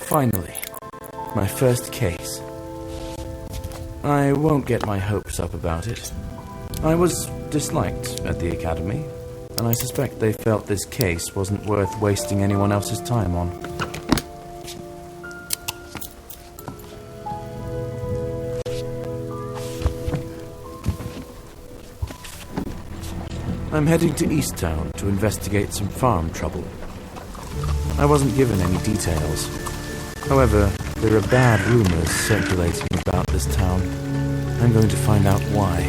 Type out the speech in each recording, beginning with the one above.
Finally, my first case. I won't get my hopes up about it. I was disliked at the academy, and I suspect they felt this case wasn't worth wasting anyone else's time on. I'm heading to East Town to investigate some farm trouble. I wasn't given any details. However, there are bad rumors circulating about this town. I'm going to find out why.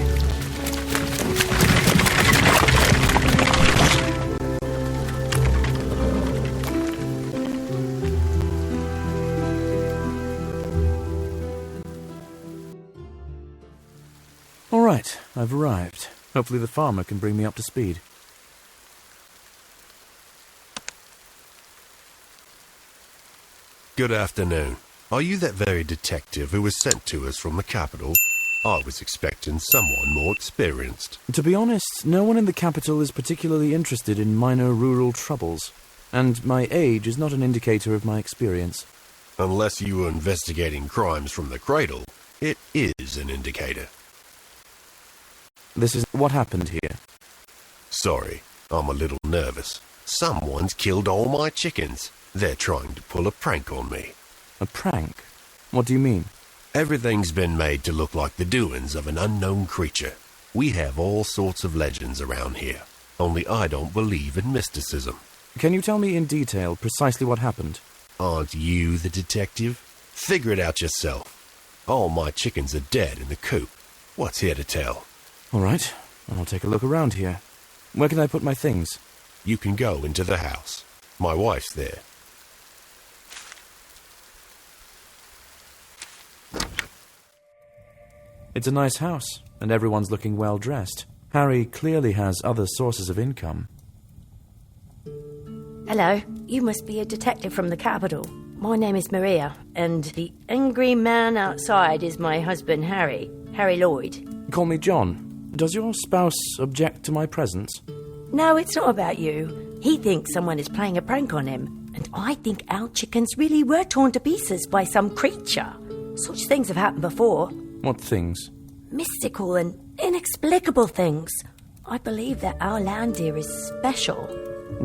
All right, I've arrived. Hopefully the farmer can bring me up to speed. Good afternoon. Are you that very detective who was sent to us from the capital? I was expecting someone more experienced. To be honest, no one in the capital is particularly interested in minor rural troubles, and my age is not an indicator of my experience. Unless you were investigating crimes from the cradle, it is an indicator. This is what happened here. Sorry, I'm a little nervous. Someone's killed all my chickens. They're trying to pull a prank on me. A prank? What do you mean? Everything's been made to look like the doings of an unknown creature. We have all sorts of legends around here, only I don't believe in mysticism. Can you tell me in detail precisely what happened? Aren't you the detective? Figure it out yourself. All my chickens are dead in the coop. What's here to tell? All right, I'll take a look around here. Where can I put my things? You can go into the house. My wife's there. It's a nice house, and everyone's looking well dressed. Harry clearly has other sources of income. Hello, you must be a detective from the capital. My name is Maria, and the angry man outside is my husband, Harry Lloyd. Call me John. Does your spouse object to my presence? No, it's not about you. He thinks someone is playing a prank on him, and I think our chickens really were torn to pieces by some creature. Such things have happened before. What things? Mystical and inexplicable things. I believe that our land here is special.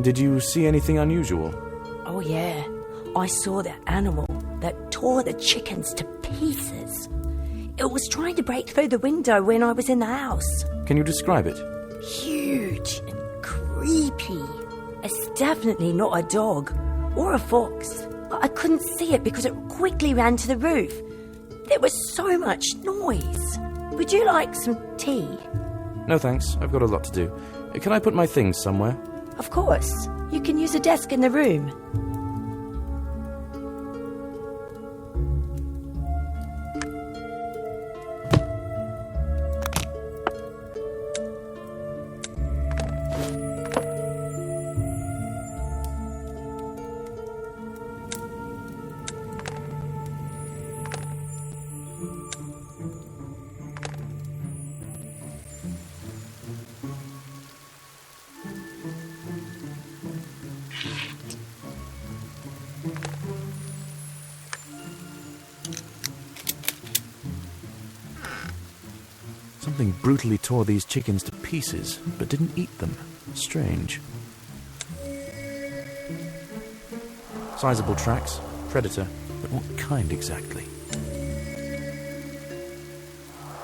Did you see anything unusual? Oh yeah, I saw that animal that tore the chickens to pieces. It was trying to break through the window when I was in the house. Can you describe it? Huge and creepy. It's definitely not a dog or a fox, but I couldn't see it because it quickly ran to the roof. There was so much noise. Would you like some tea? No thanks, I've got a lot to do. Can I put my things somewhere? Of course. You can use a desk in the room. Something brutally tore these chickens to pieces, but didn't eat them. Strange. Sizable tracks. Predator. But what kind exactly?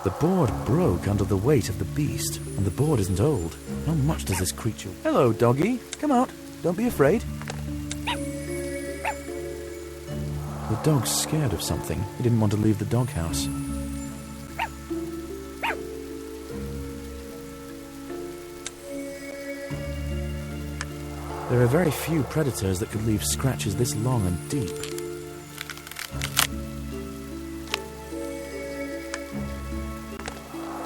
The board broke under the weight of the beast, and the board isn't old. How much does this creature... Hello, doggy. Come out. Don't be afraid. The dog's scared of something. He didn't want to leave the doghouse. There are very few predators that could leave scratches this long and deep.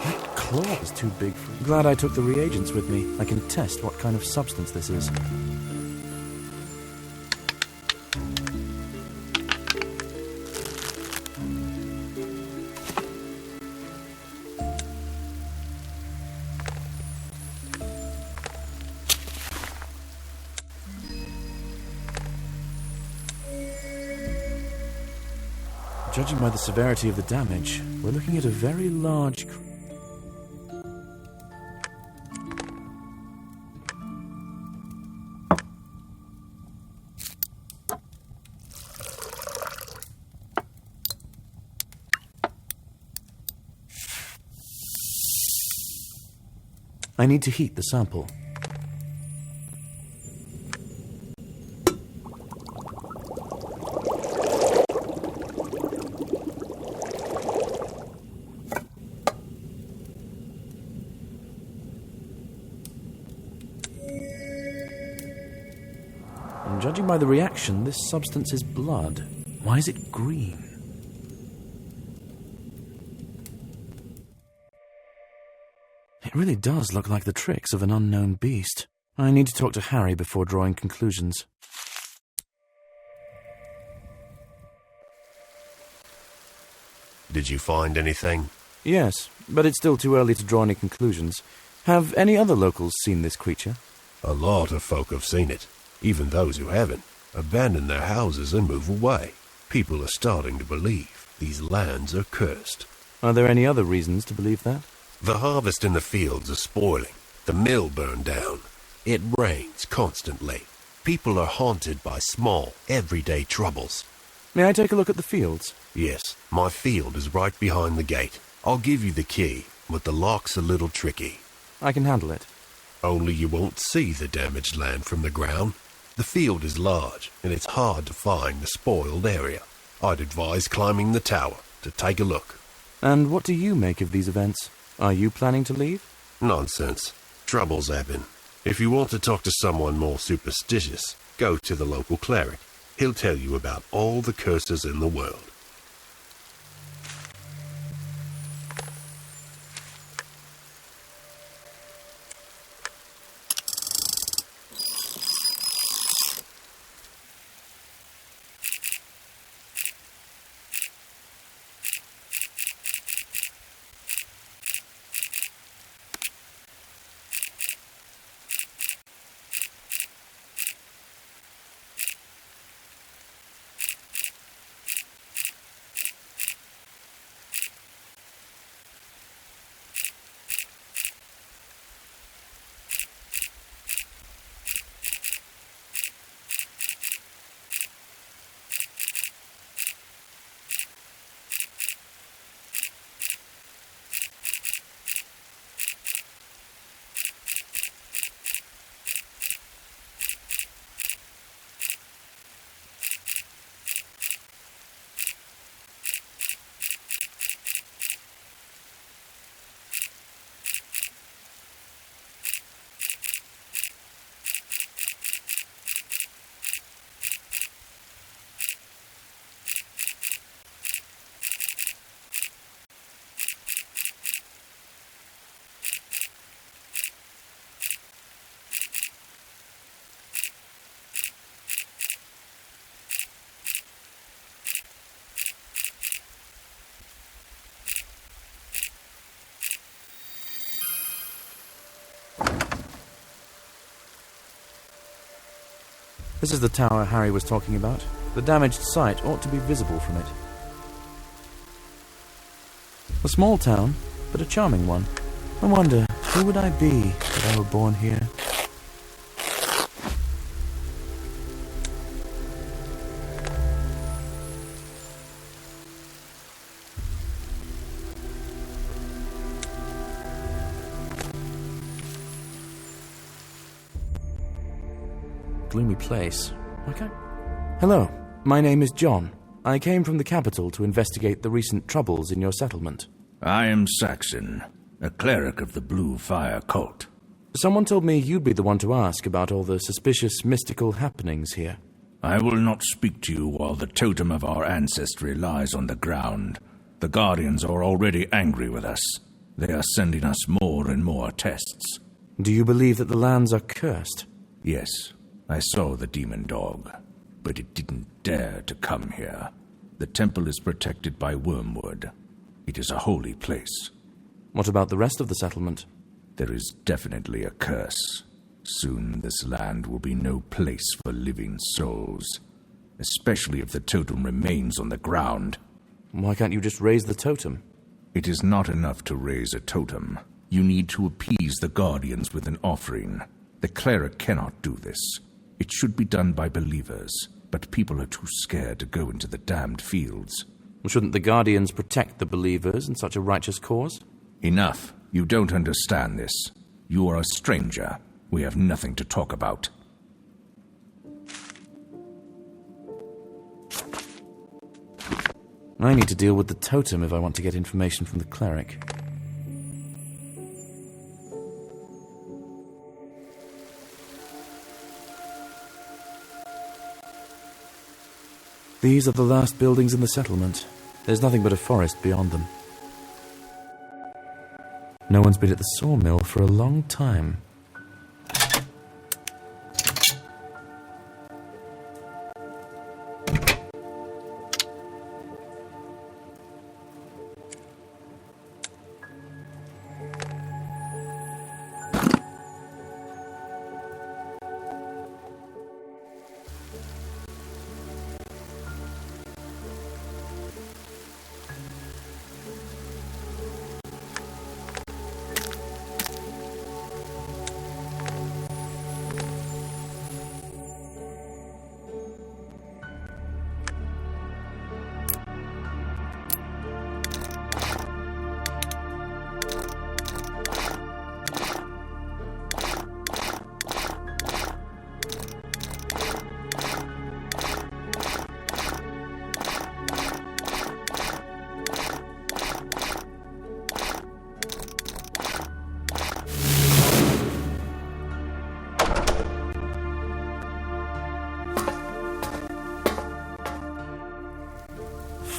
That claw is too big for me. Glad I took the reagents with me. I can test what kind of substance this is. Judging by the severity of the damage, we're looking at a very large... I need to heat the sample. And judging by the reaction, this substance is blood. Why is it green? It really does look like the tricks of an unknown beast. I need to talk to Harry before drawing conclusions. Did you find anything? Yes, but it's still too early to draw any conclusions. Have any other locals seen this creature? A lot of folk have seen it. Even those who haven't abandon their houses and move away. People are starting to believe these lands are cursed. Are there any other reasons to believe that? The harvest in the fields is spoiling. The mill burned down. It rains constantly. People are haunted by small, everyday troubles. May I take a look at the fields? Yes, my field is right behind the gate. I'll give you the key, but the lock's a little tricky. I can handle it. Only you won't see the damaged land from the ground. The field is large, and it's hard to find the spoiled area. I'd advise climbing the tower to take a look. And what do you make of these events? Are you planning to leave? Nonsense. Troubles happen. If you want to talk to someone more superstitious, go to the local cleric. He'll tell you about all the curses in the world. This is the tower Harry was talking about. The damaged site ought to be visible from it. A small town, but a charming one. I wonder, who would I be if I were born here? Gloomy place. Okay. Hello, my name is John. I came from the capital to investigate the recent troubles in your settlement. I am Saxon, a cleric of the Blue Fire cult. Someone told me you'd be the one to ask about all the suspicious mystical happenings here. I will not speak to you while the totem of our ancestry lies on the ground. The Guardians are already angry with us. They are sending us more and more tests. Do you believe that the lands are cursed? Yes, I saw the demon dog, but it didn't dare to come here. The temple is protected by wormwood. It is a holy place. What about the rest of the settlement? There is definitely a curse. Soon this land will be no place for living souls, especially if the totem remains on the ground. Why can't you just raise the totem? It is not enough to raise a totem. You need to appease the guardians with an offering. The cleric cannot do this. It should be done by believers, but people are too scared to go into the damned fields. Well, shouldn't the guardians protect the believers in such a righteous cause? Enough. You don't understand this. You are a stranger. We have nothing to talk about. I need to deal with the totem if I want to get information from the cleric. These are the last buildings in the settlement. There's nothing but a forest beyond them. No one's been at the sawmill for a long time.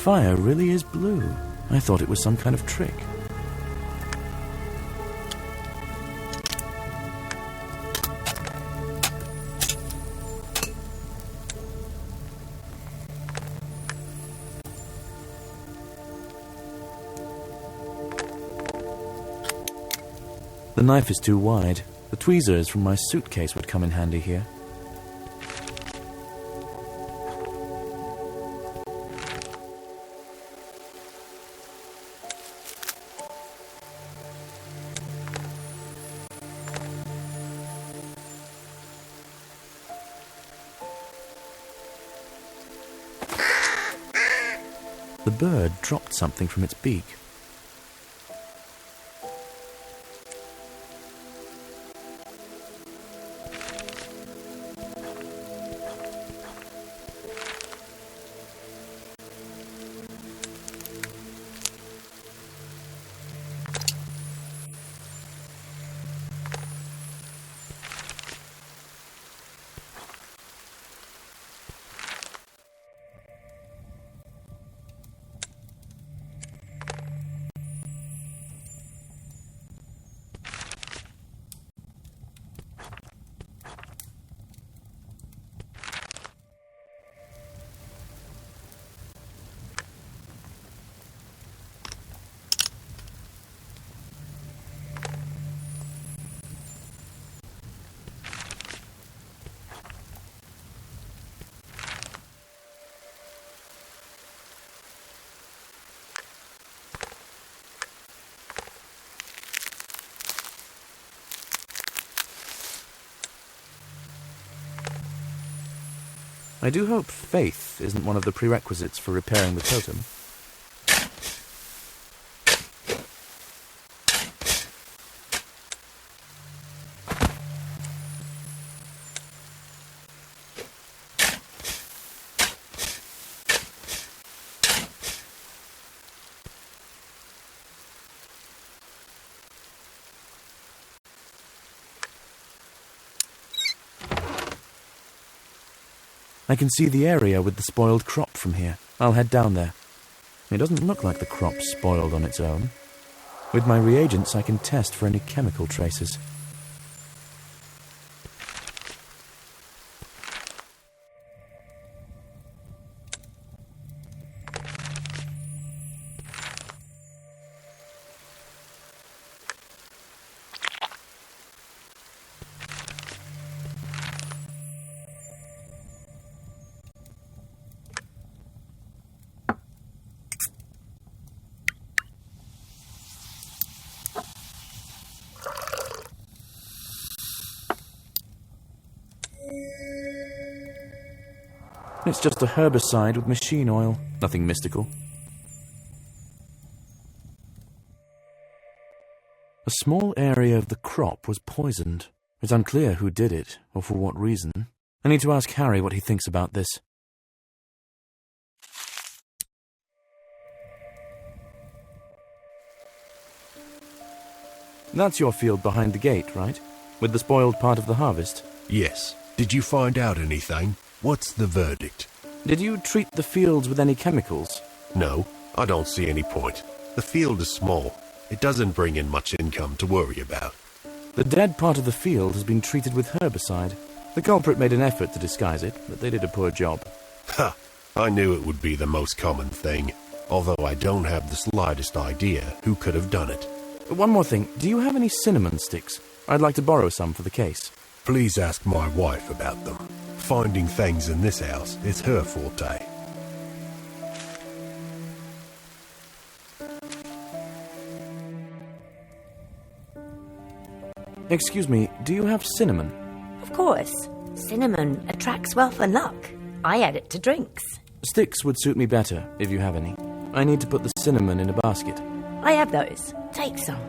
Fire really is blue. I thought it was some kind of trick. The knife is too wide. The tweezers from my suitcase would come in handy here. The bird dropped something from its beak. I do hope faith isn't one of the prerequisites for repairing the totem. I can see the area with the spoiled crop from here. I'll head down there. It doesn't look like the crop's spoiled on its own. With my reagents, I can test for any chemical traces. It's just a herbicide with machine oil. Nothing mystical. A small area of the crop was poisoned. It's unclear who did it, or for what reason. I need to ask Harry what he thinks about this. That's your field behind the gate, right? With the spoiled part of the harvest? Yes. Did you find out anything? What's the verdict? Did you treat the fields with any chemicals? No, I don't see any point. The field is small. It doesn't bring in much income to worry about. The dead part of the field has been treated with herbicide. The culprit made an effort to disguise it, but they did a poor job. Ha! I knew it would be the most common thing, although I don't have the slightest idea who could have done it. One more thing, do you have any cinnamon sticks? I'd like to borrow some for the case. Please ask my wife about them. Finding things in this house is her forte. Excuse me, do you have cinnamon? Of course. Cinnamon attracts wealth and luck. I add it to drinks. Sticks would suit me better, if you have any. I need to put the cinnamon in a basket. I have those. Take some.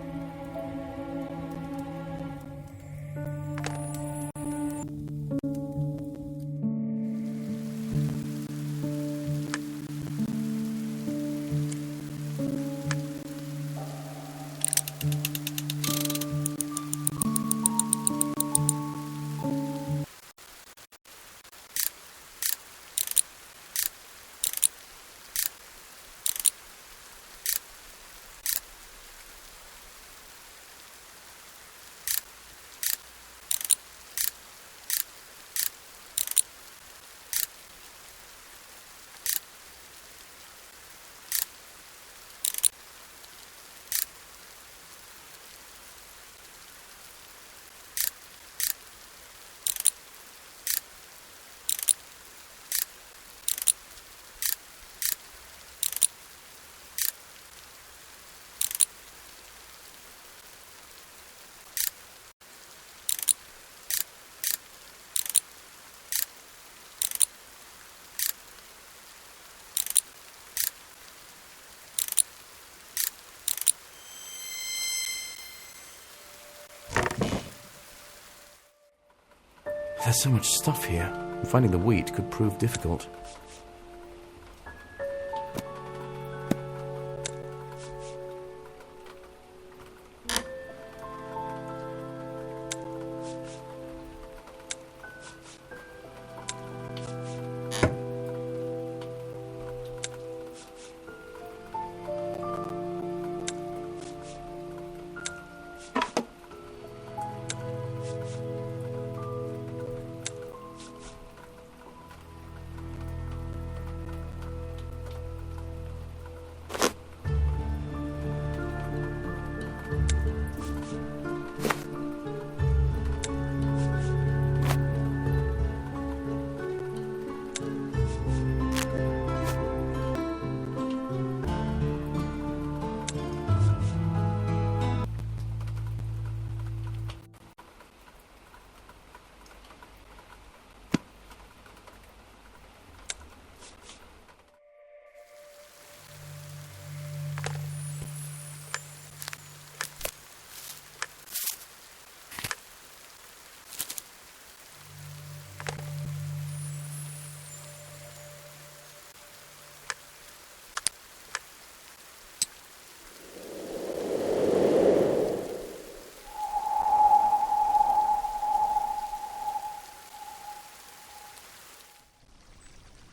There's so much stuff here. Finding the wheat could prove difficult.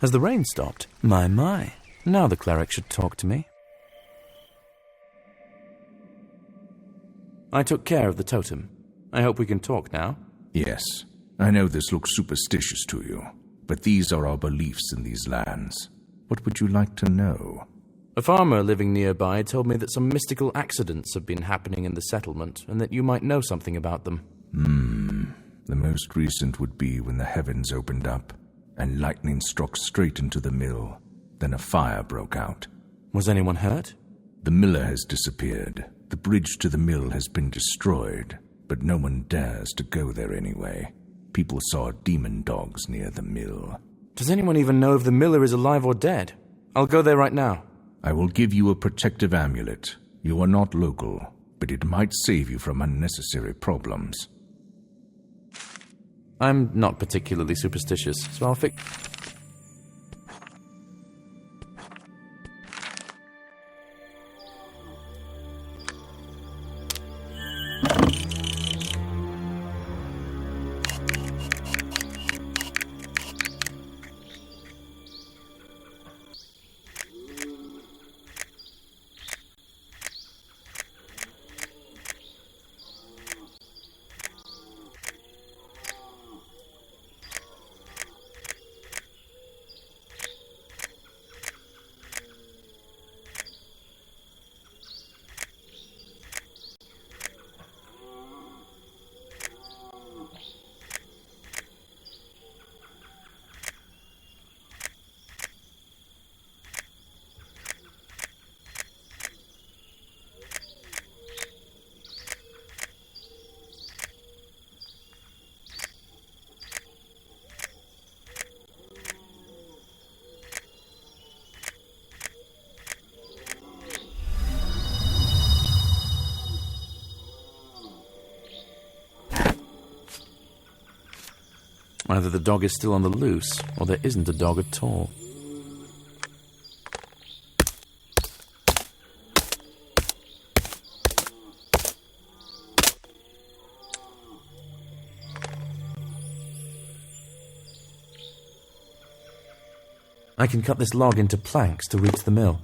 Has the rain stopped? My. Now the cleric should talk to me. I took care of the totem. I hope we can talk now. Yes, I know this looks superstitious to you, but these are our beliefs in these lands. What would you like to know? A farmer living nearby told me that some mystical accidents have been happening in the settlement, and that you might know something about them. The most recent would be when the heavens opened up, and lightning struck straight into the mill. Then a fire broke out. Was anyone hurt? The miller has disappeared. The bridge to the mill has been destroyed, but no one dares to go there anyway. People saw demon dogs near the mill. Does anyone even know if the miller is alive or dead? I'll go there right now. I will give you a protective amulet. You are not local, but it might save you from unnecessary problems. I'm not particularly superstitious, so I'll fix... Either the dog is still on the loose, or there isn't a dog at all. I can cut this log into planks to reach the mill.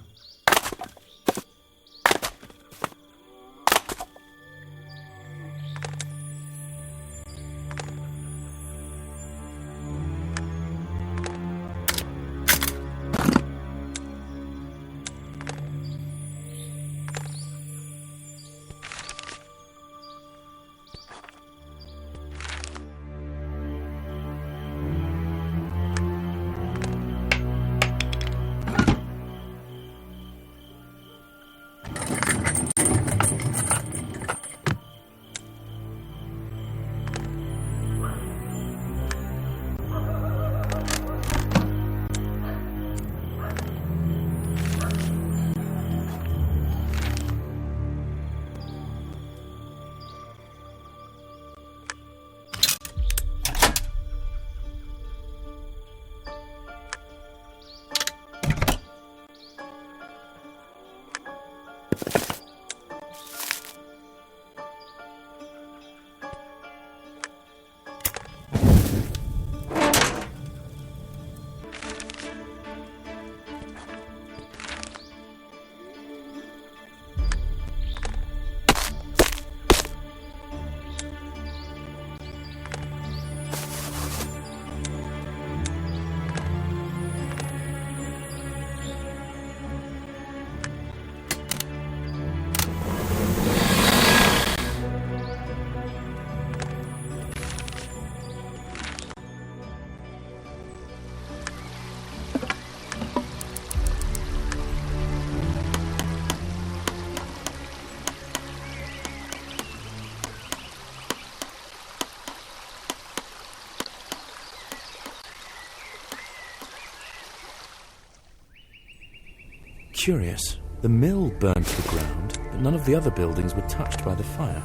Curious. The mill burned to the ground, but none of the other buildings were touched by the fire.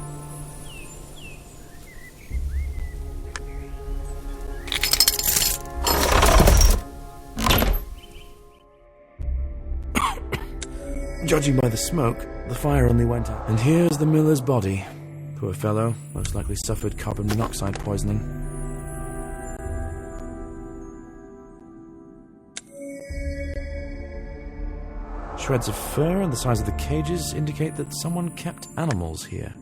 Judging by the smoke, the fire only went up. And here's the miller's body. Poor fellow, most likely suffered carbon monoxide poisoning. Shreds of fur and the size of the cages indicate that someone kept animals here.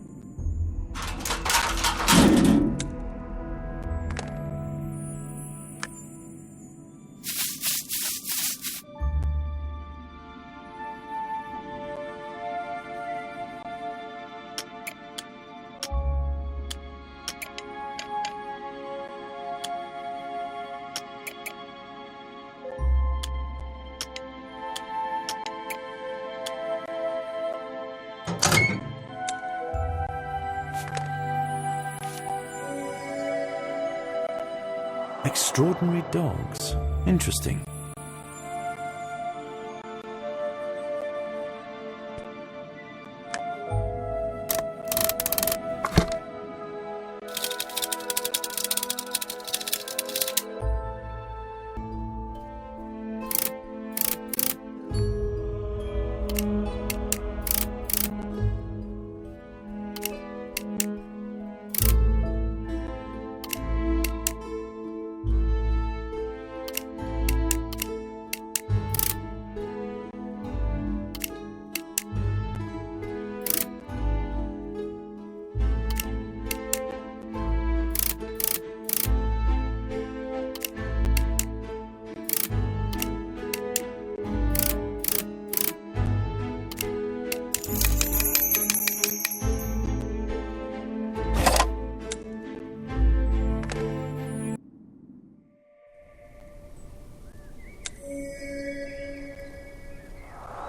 Extraordinary dogs. Interesting.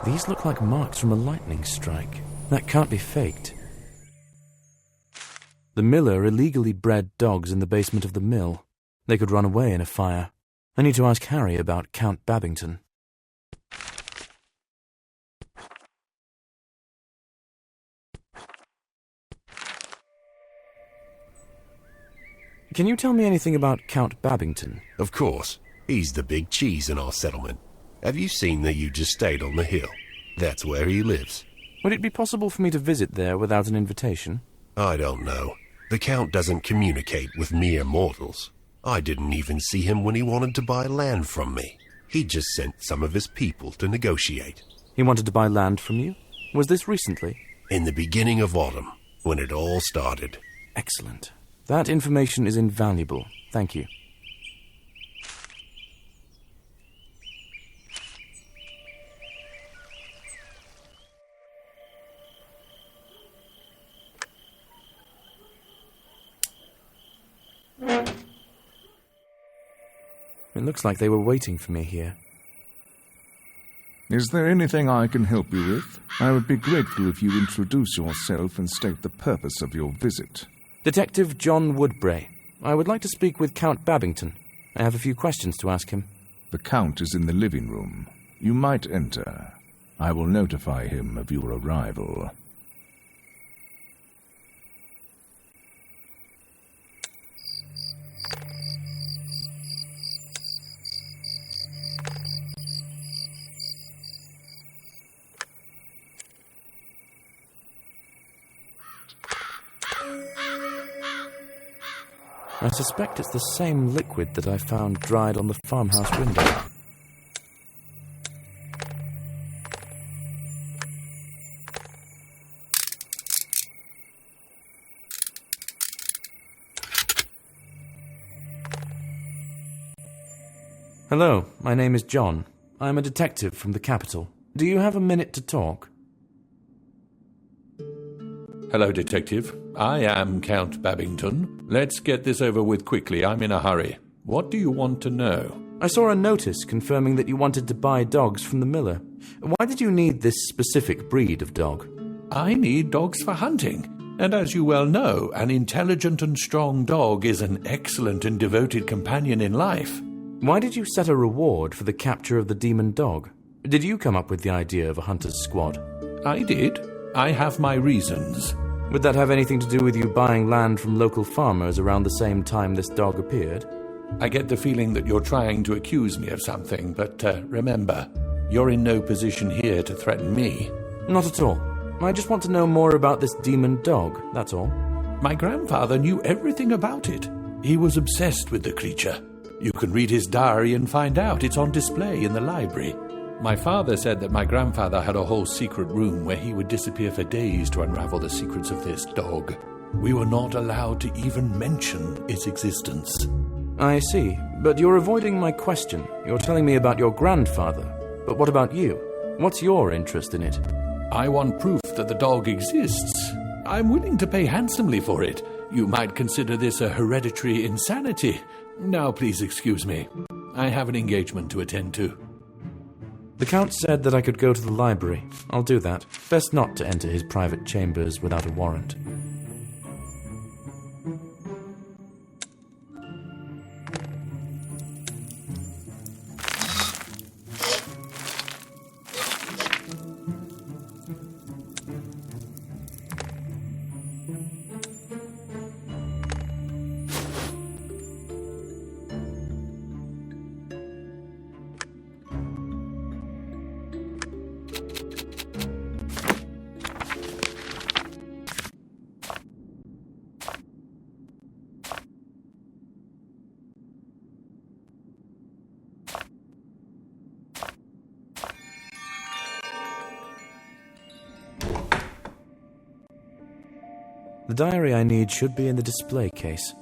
These look like marks from a lightning strike. That can't be faked. The miller illegally bred dogs in the basement of the mill. They could run away in a fire. I need to ask Harry about Count Babington. Can you tell me anything about Count Babington? Of course. He's the big cheese in our settlement. Have you seen the huge estate on the hill? That's where he lives. Would it be possible for me to visit there without an invitation? I don't know. The Count doesn't communicate with mere mortals. I didn't even see him when he wanted to buy land from me. He just sent some of his people to negotiate. He wanted to buy land from you? Was this recently? In the beginning of autumn, when it all started. Excellent. That information is invaluable. Thank you. It looks like they were waiting for me here. Is there anything I can help you with? I would be grateful if you introduce yourself and state the purpose of your visit. Detective John Woodbray. I would like to speak with Count Babington. I have a few questions to ask him. The Count is in the living room. You might enter. I will notify him of your arrival. I suspect it's the same liquid that I found dried on the farmhouse window. Hello, my name is John. I'm a detective from the capital. Do you have a minute to talk? Hello, Detective. I am Count Babington. Let's get this over with quickly. I'm in a hurry. What do you want to know? I saw a notice confirming that you wanted to buy dogs from the miller. Why did you need this specific breed of dog? I need dogs for hunting. And as you well know, an intelligent and strong dog is an excellent and devoted companion in life. Why did you set a reward for the capture of the demon dog? Did you come up with the idea of a hunter's squad? I did. I have my reasons. Would that have anything to do with you buying land from local farmers around the same time this dog appeared? I get the feeling that you're trying to accuse me of something, but remember, you're in no position here to threaten me. Not at all. I just want to know more about this demon dog, that's all. My grandfather knew everything about it. He was obsessed with the creature. You can read his diary and find out. It's on display in the library. My father said that my grandfather had a whole secret room where he would disappear for days to unravel the secrets of this dog. We were not allowed to even mention its existence. I see, but you're avoiding my question. You're telling me about your grandfather. But what about you? What's your interest in it? I want proof that the dog exists. I'm willing to pay handsomely for it. You might consider this a hereditary insanity. Now please excuse me. I have an engagement to attend to. The Count said that I could go to the library. I'll do that. Best not to enter his private chambers without a warrant. The diary I need should be in the display case.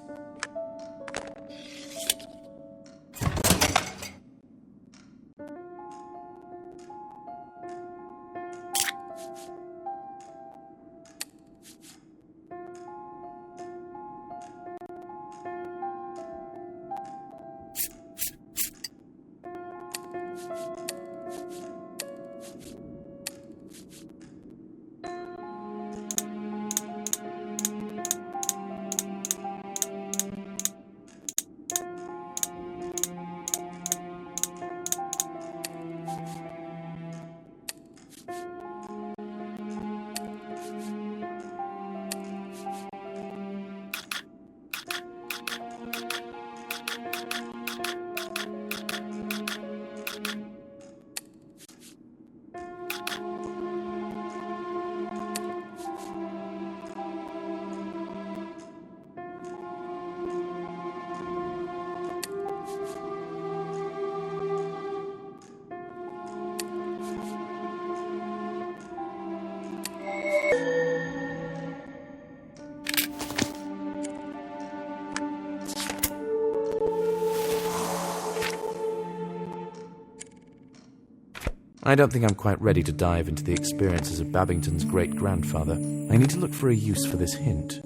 I don't think I'm quite ready to dive into the experiences of Babington's great-grandfather. I need to look for a use for this hint.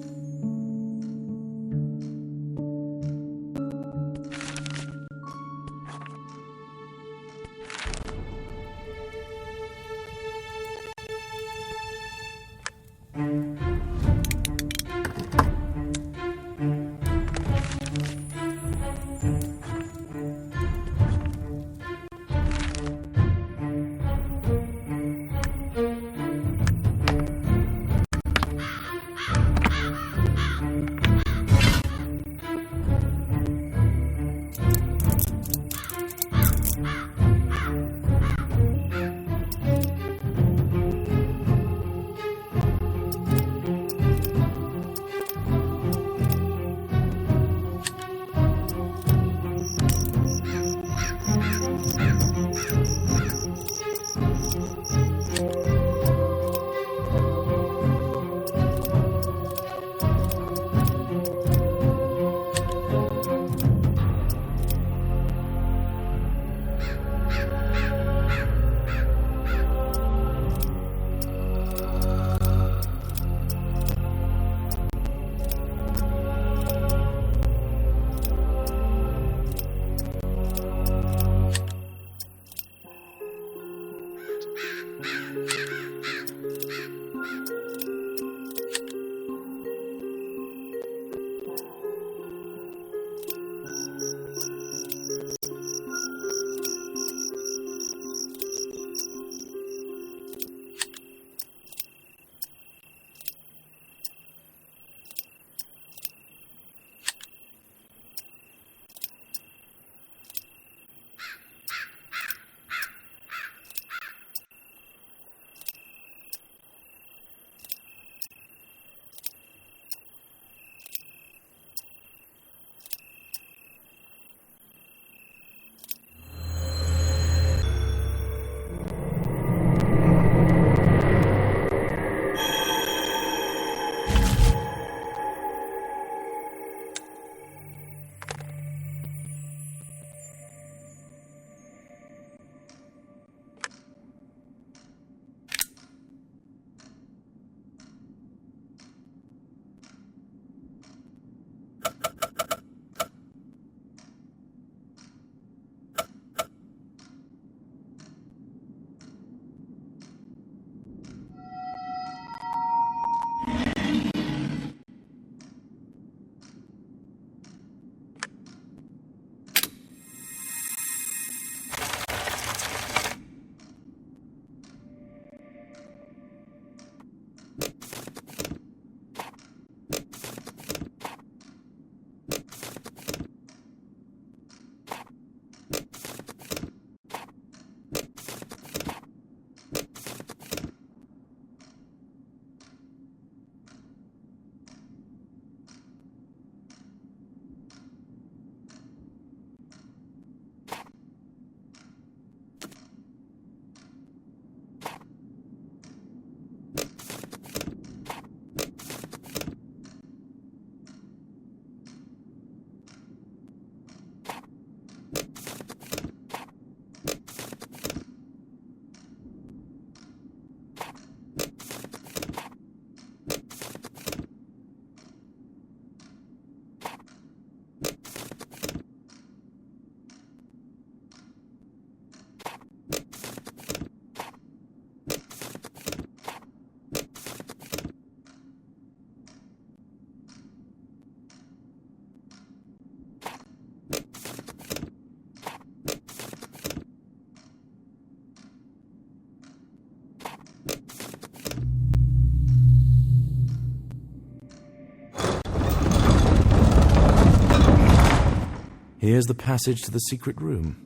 Here's the passage to the secret room.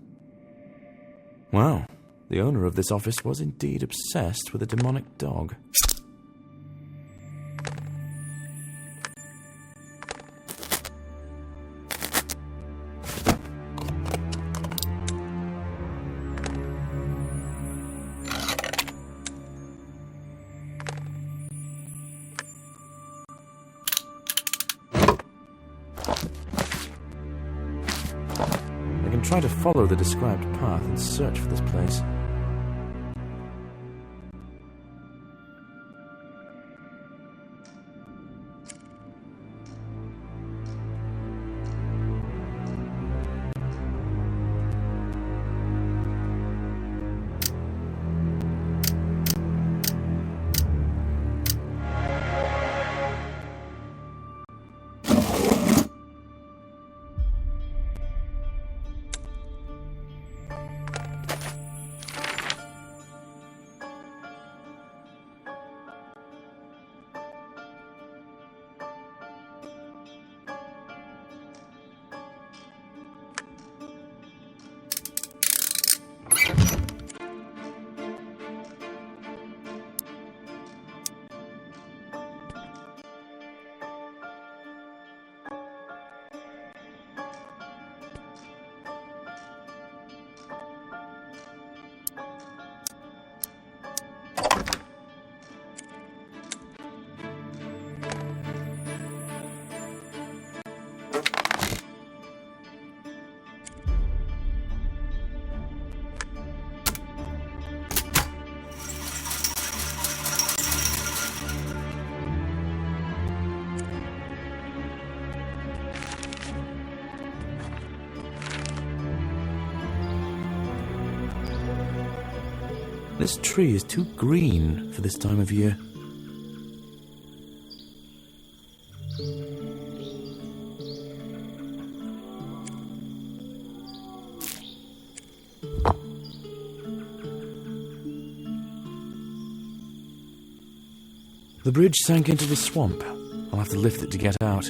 Wow, the owner of this office was indeed obsessed with a demonic dog. Try to follow the described path and search for this place. This tree is too green for this time of year. The bridge sank into the swamp. I'll have to lift it to get out.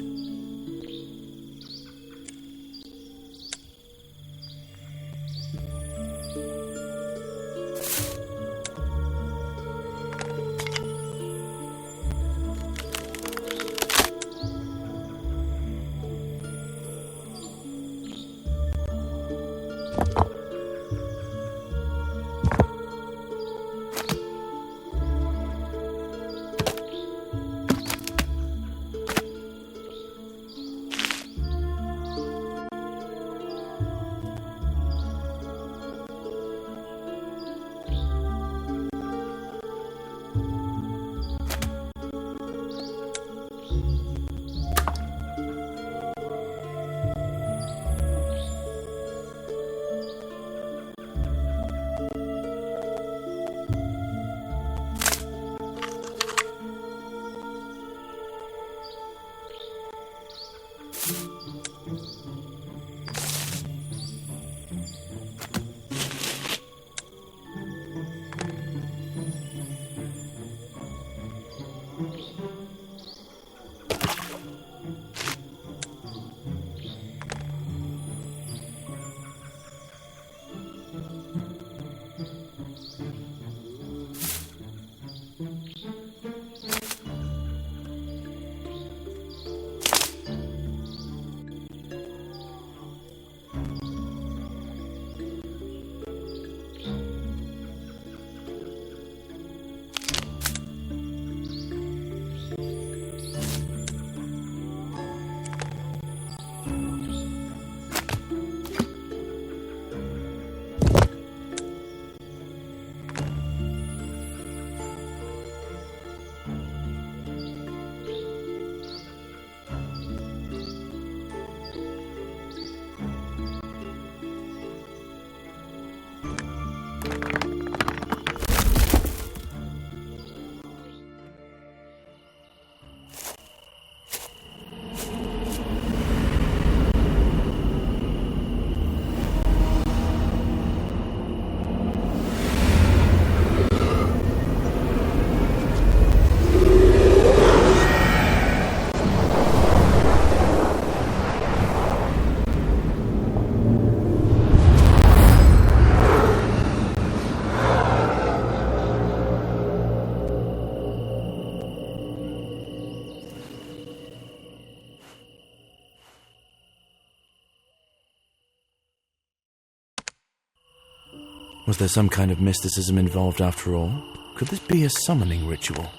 Was there some kind of mysticism involved after all? Could this be a summoning ritual?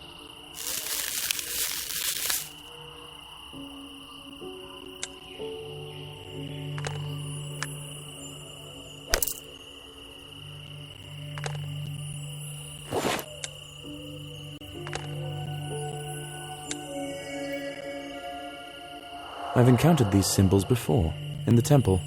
I've encountered these symbols before, in the temple.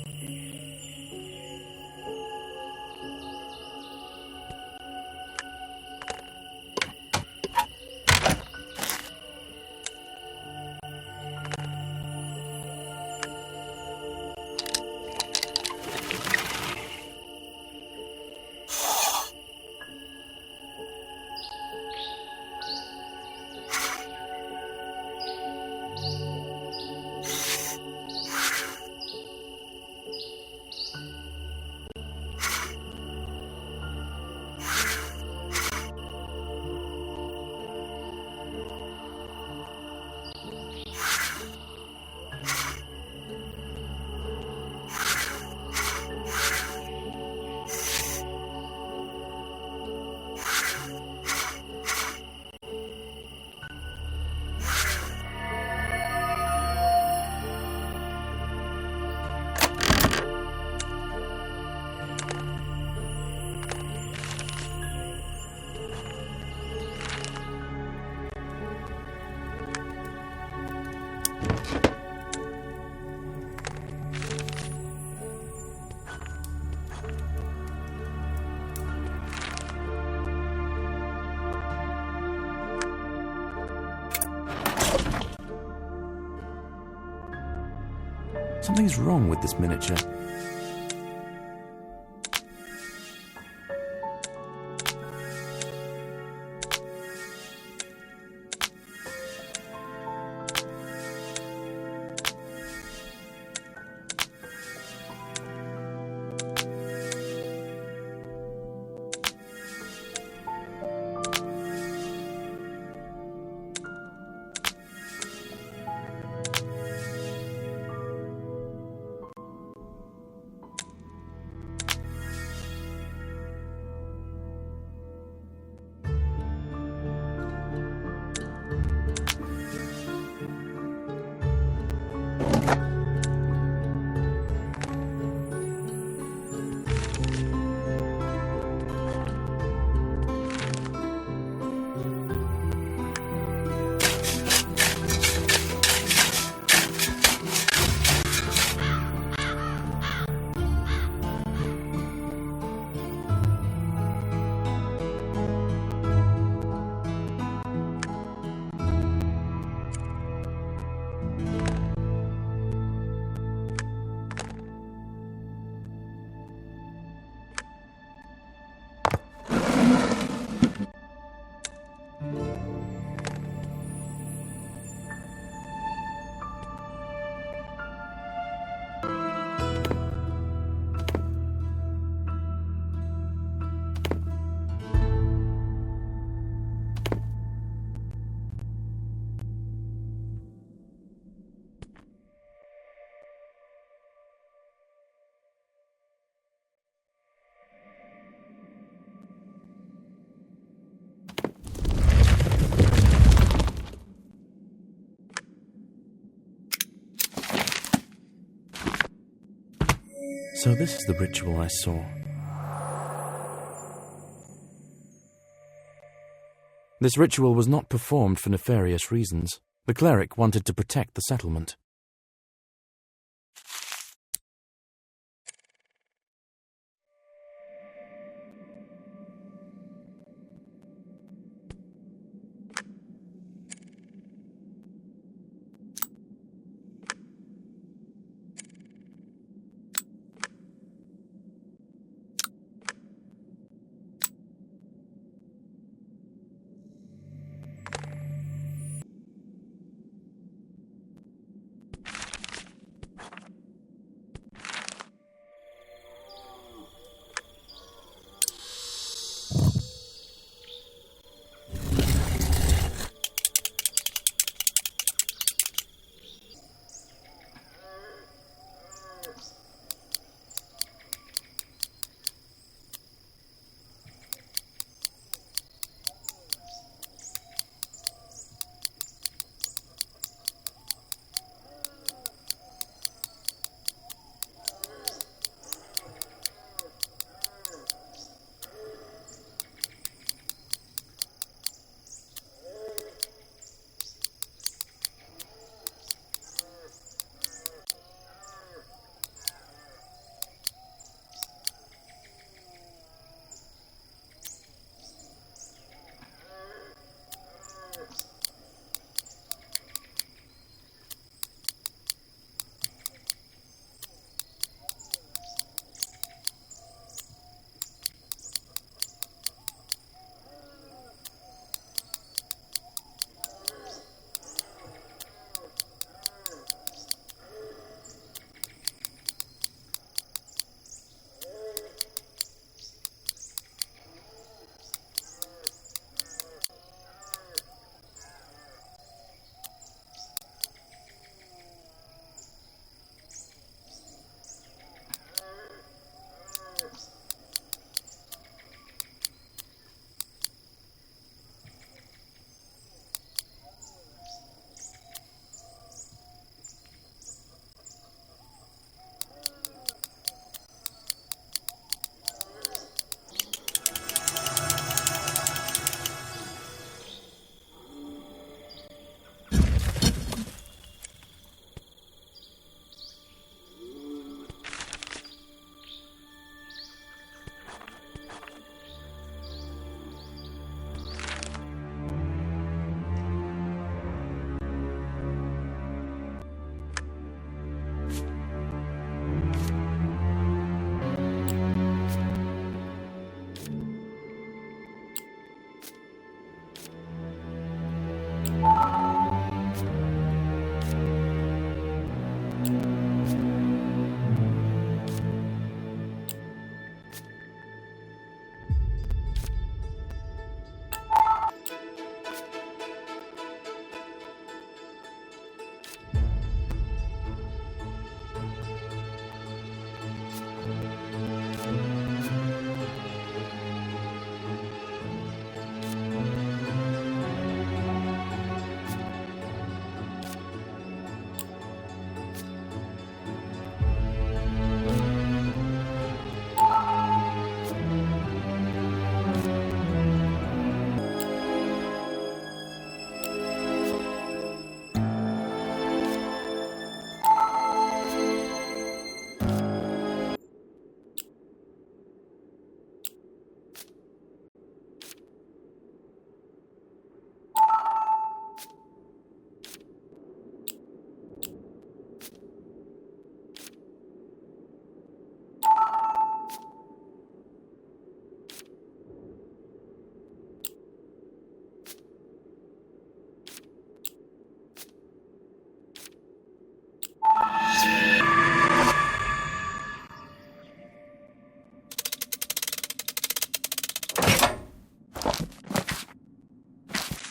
Something's wrong with this miniature. So this is the ritual I saw. This ritual was not performed for nefarious reasons. The cleric wanted to protect the settlement.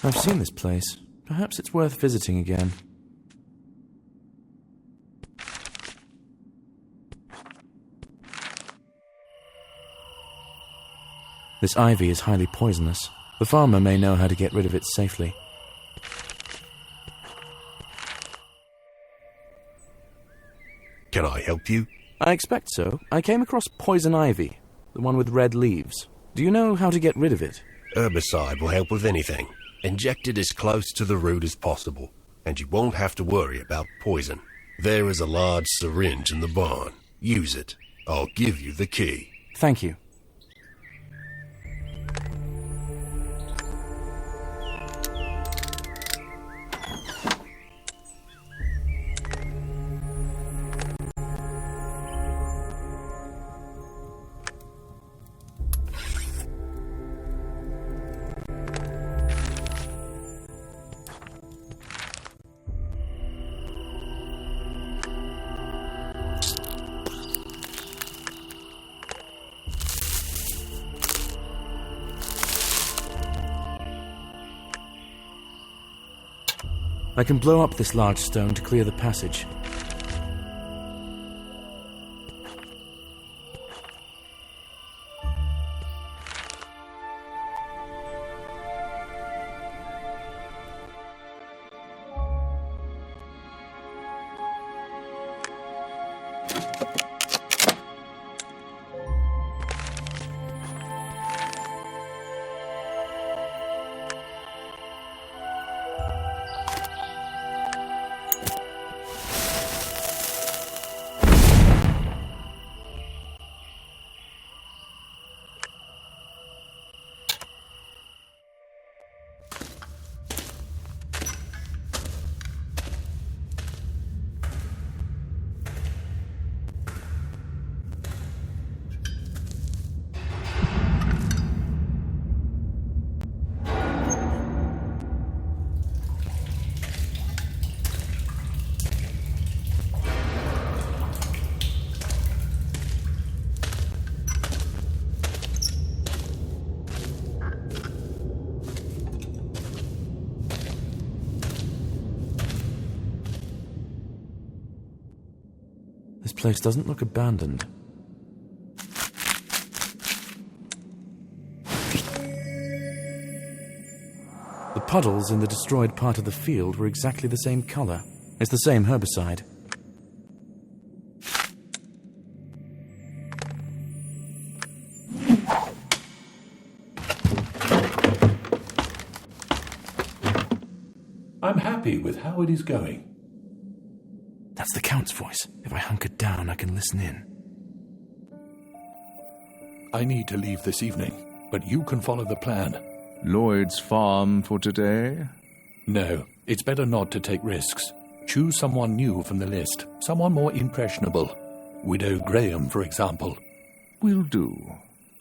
I've seen this place. Perhaps it's worth visiting again. This ivy is highly poisonous. The farmer may know how to get rid of it safely. Can I help you? I expect so. I came across poison ivy, the one with red leaves. Do you know how to get rid of it? Herbicide will help with anything. Inject it as close to the root as possible, and you won't have to worry about poison. There is a large syringe in the barn. Use it. I'll give you the key. Thank you. I can blow up this large stone to clear the passage. This place doesn't look abandoned. The puddles in the destroyed part of the field were exactly the same color. It's the same herbicide. I'm happy with how it is going. That's the Count's voice. If I hunker down, I can listen in. I need to leave this evening, but you can follow the plan. Lloyd's farm for today? No, it's better not to take risks. Choose someone new from the list, someone more impressionable. Widow Graham, for example. Will do.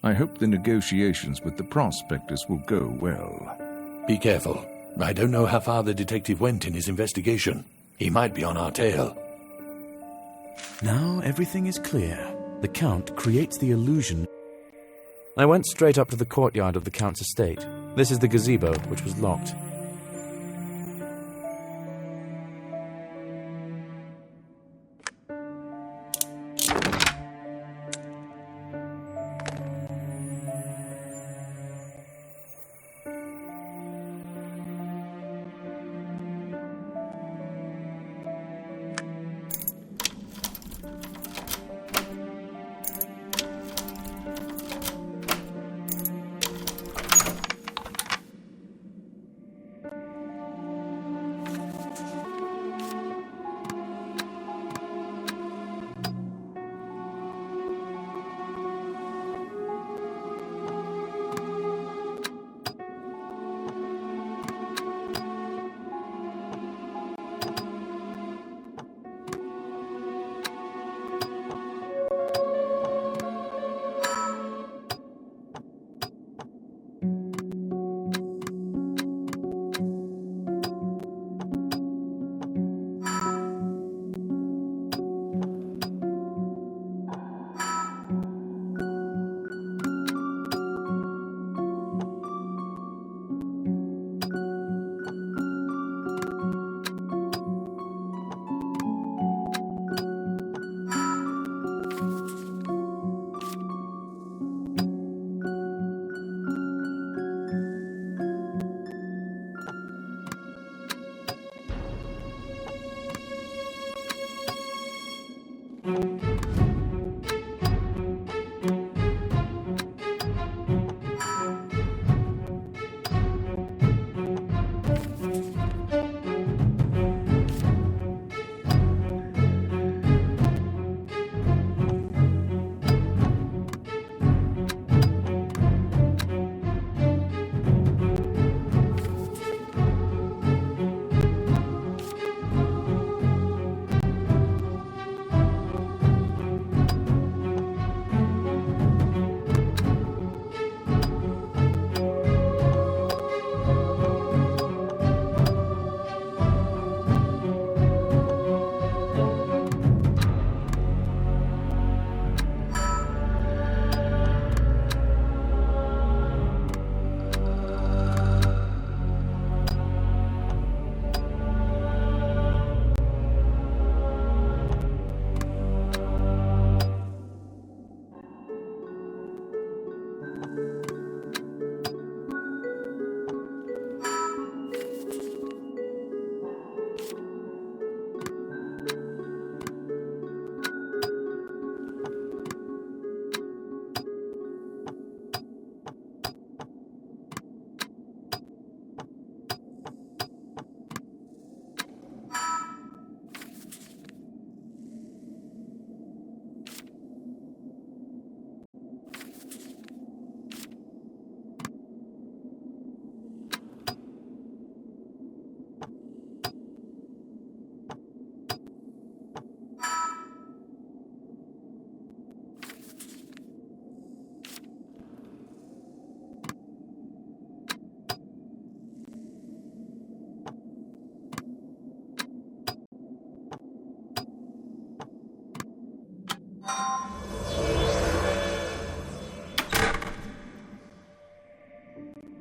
I hope the negotiations with the prospectors will go well. Be careful. I don't know how far the detective went in his investigation. He might be on our tail. Now everything is clear. The Count creates the illusion. I went straight up to the courtyard of the Count's estate. This is the gazebo, which was locked.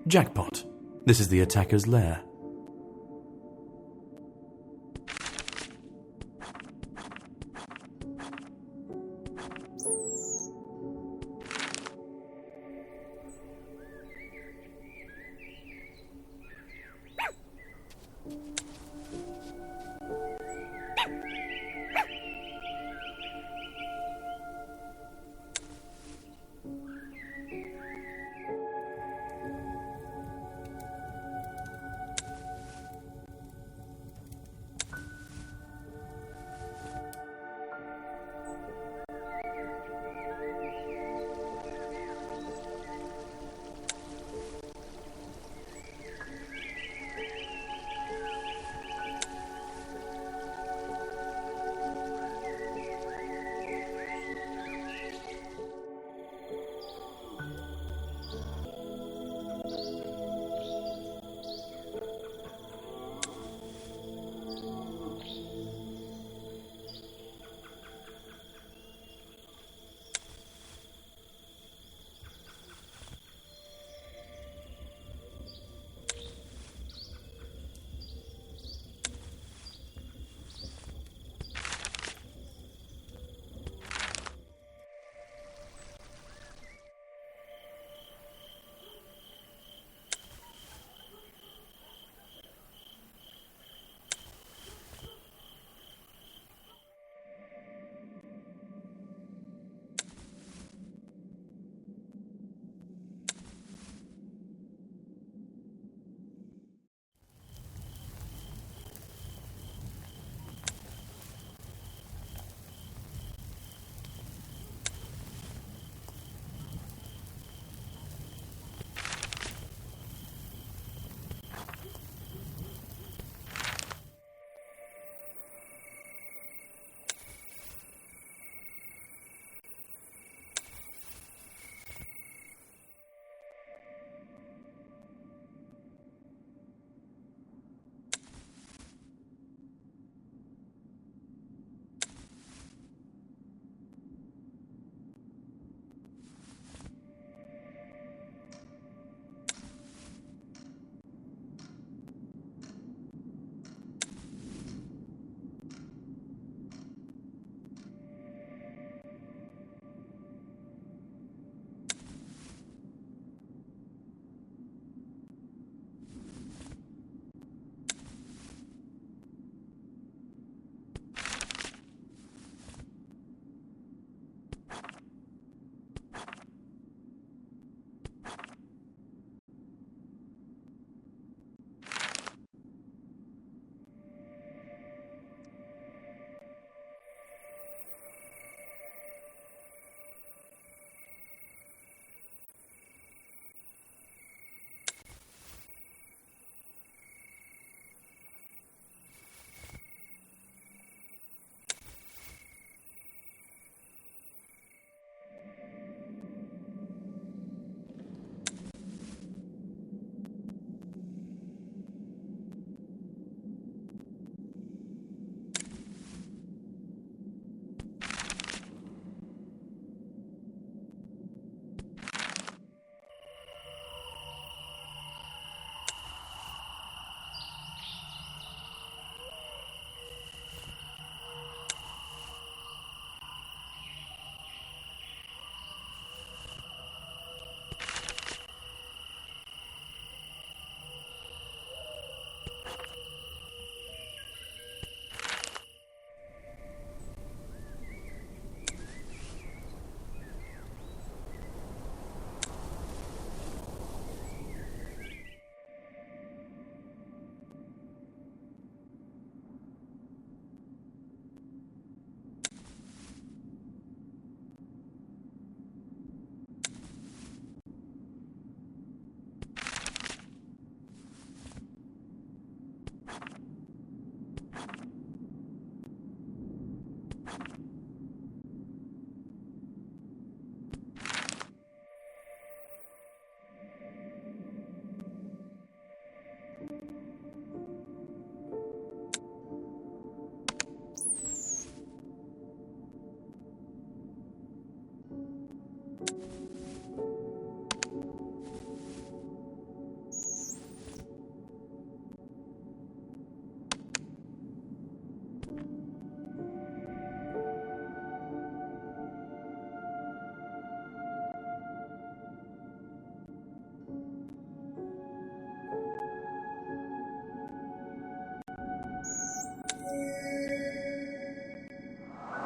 Jackpot. This is the attacker's lair.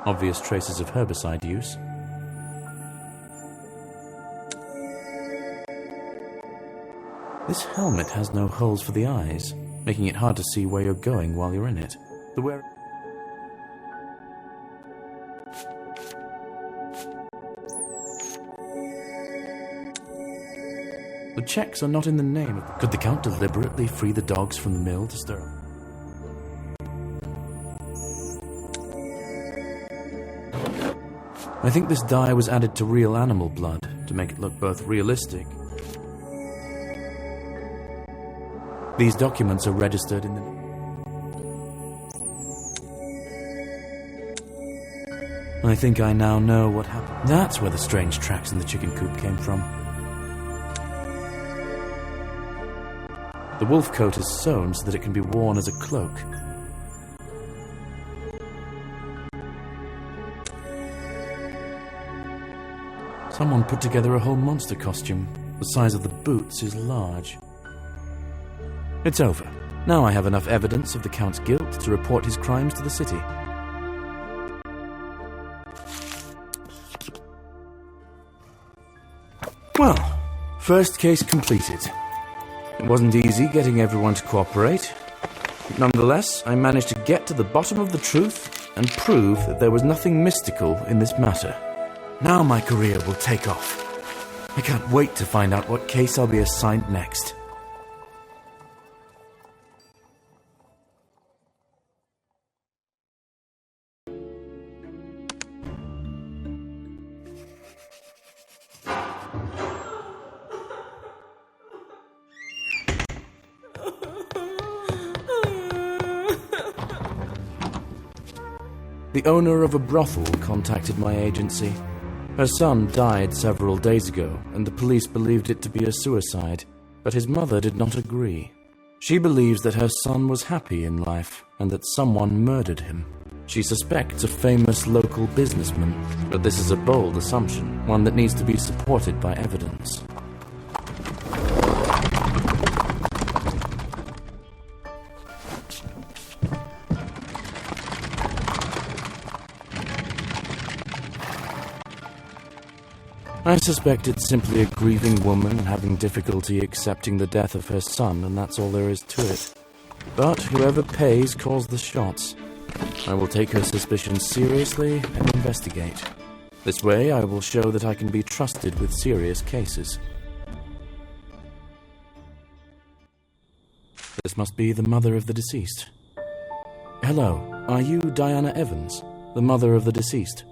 Obvious traces of herbicide use. This helmet has no holes for the eyes, making it hard to see where you're going while you're in it. The checks are not in the name. Could the Count deliberately free the dogs from the mill to stir up? I think this dye was added to real animal blood to make it look both realistic. These documents are registered in the... I think I now know what happened. That's where the strange tracks in the chicken coop came from. The wolf coat is sewn so that it can be worn as a cloak. Someone put together a whole monster costume. The size of the boots is large. It's over. Now I have enough evidence of the Count's guilt to report his crimes to the city. Well, first case completed. It wasn't easy getting everyone to cooperate. But nonetheless, I managed to get to the bottom of the truth and prove that there was nothing mystical in this matter. Now my career will take off. I can't wait to find out what case I'll be assigned next. The owner of a brothel contacted my agency. Her son died several days ago, and the police believed it to be a suicide, but his mother did not agree. She believes that her son was happy in life, and that someone murdered him. She suspects a famous local businessman, but this is a bold assumption, one that needs to be supported by evidence. I suspect it's simply a grieving woman having difficulty accepting the death of her son, and that's all there is to it. But whoever pays calls the shots. I will take her suspicions seriously and investigate. This way I will show that I can be trusted with serious cases. This must be the mother of the deceased. Hello, are you Diana Evans, the mother of the deceased?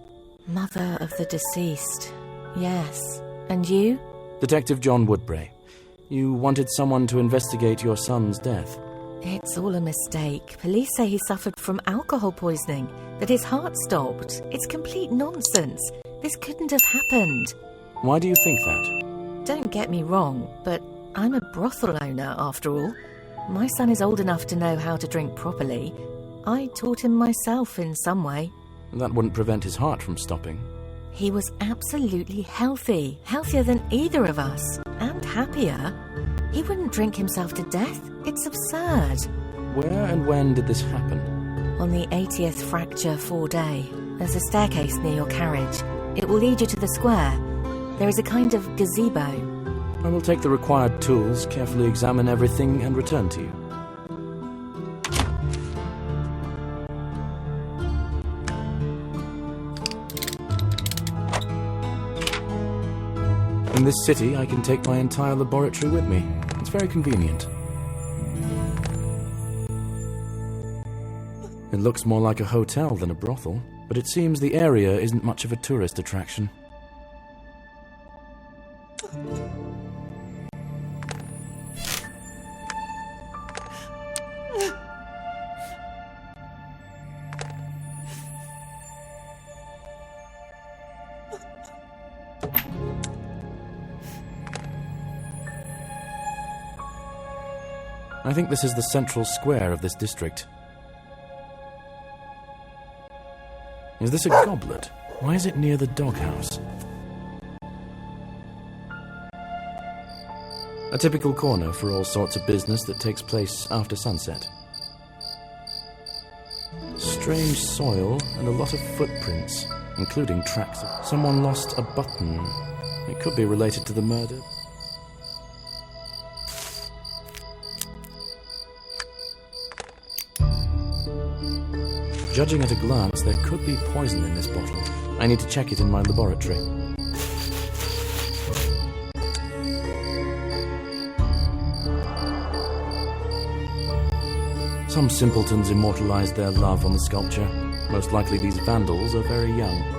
Mother of the deceased. Yes. And you? Detective John Woodbray. You wanted someone to investigate your son's death. It's all a mistake. Police say he suffered from alcohol poisoning, that his heart stopped. It's complete nonsense. This couldn't have happened. Why do you think that? Don't get me wrong, but I'm a brothel owner after all. My son is old enough to know how to drink properly. I taught him myself in some way. That wouldn't prevent his heart from stopping. He was absolutely healthy, healthier than either of us, and happier. He wouldn't drink himself to death. It's absurd. Where and when did this happen? On the 80th fracture 4-day. There's a staircase near your carriage. It will lead you to the square. There is a kind of gazebo. I will take the required tools, carefully examine everything, and return to you. In this city, I can take my entire laboratory with me. It's very convenient. It looks more like a hotel than a brothel, but it seems the area isn't much of a tourist attraction. I think this is the central square of this district. Is this a goblet? Why is it near the doghouse? A typical corner for all sorts of business that takes place after sunset. Strange soil and a lot of footprints, including tracks. Someone lost a button. It could be related to the murder. Judging at a glance, there could be poison in this bottle. I need to check it in my laboratory. Some simpletons immortalized their love on the sculpture. Most likely these vandals are very young.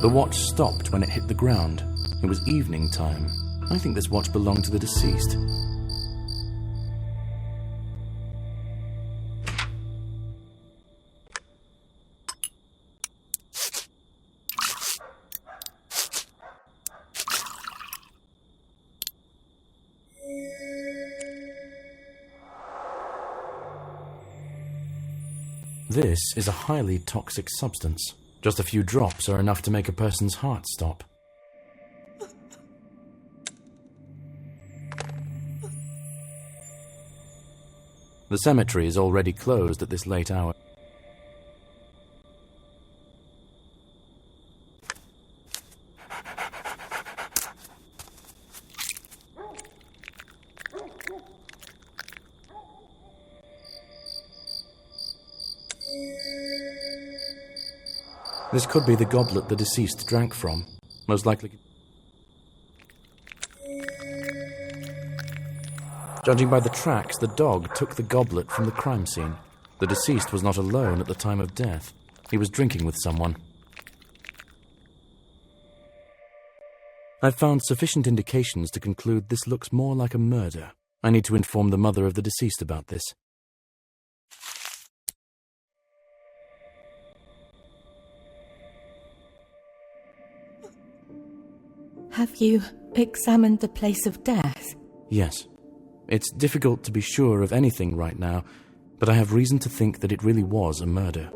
The watch stopped when it hit the ground. It was evening time. I think this watch belonged to the deceased. This is a highly toxic substance. Just a few drops are enough to make a person's heart stop. The cemetery is already closed at this late hour. This could be the goblet the deceased drank from. Most likely. Judging by the tracks, the dog took the goblet from the crime scene. The deceased was not alone at the time of death. He was drinking with someone. I've found sufficient indications to conclude this looks more like a murder. I need to inform the mother of the deceased about this. Have you examined the place of death? Yes. It's difficult to be sure of anything right now, but I have reason to think that it really was a murder.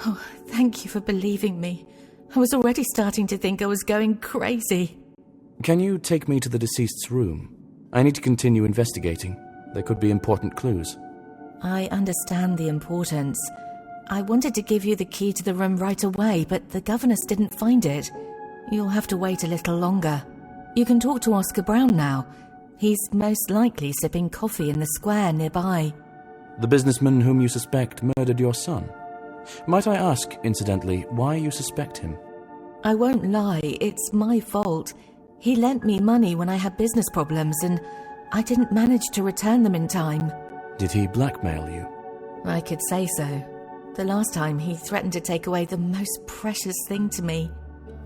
Oh, thank you for believing me. I was already starting to think I was going crazy. Can you take me to the deceased's room? I need to continue investigating. There could be important clues. I understand the importance. I wanted to give you the key to the room right away, but the governess didn't find it. You'll have to wait a little longer. You can talk to Oscar Brown now. He's most likely sipping coffee in the square nearby. The businessman whom you suspect murdered your son. Might I ask, incidentally, why you suspect him? I won't lie, it's my fault. He lent me money when I had business problems, and I didn't manage to return them in time. Did he blackmail you? I could say so. The last time he threatened to take away the most precious thing to me.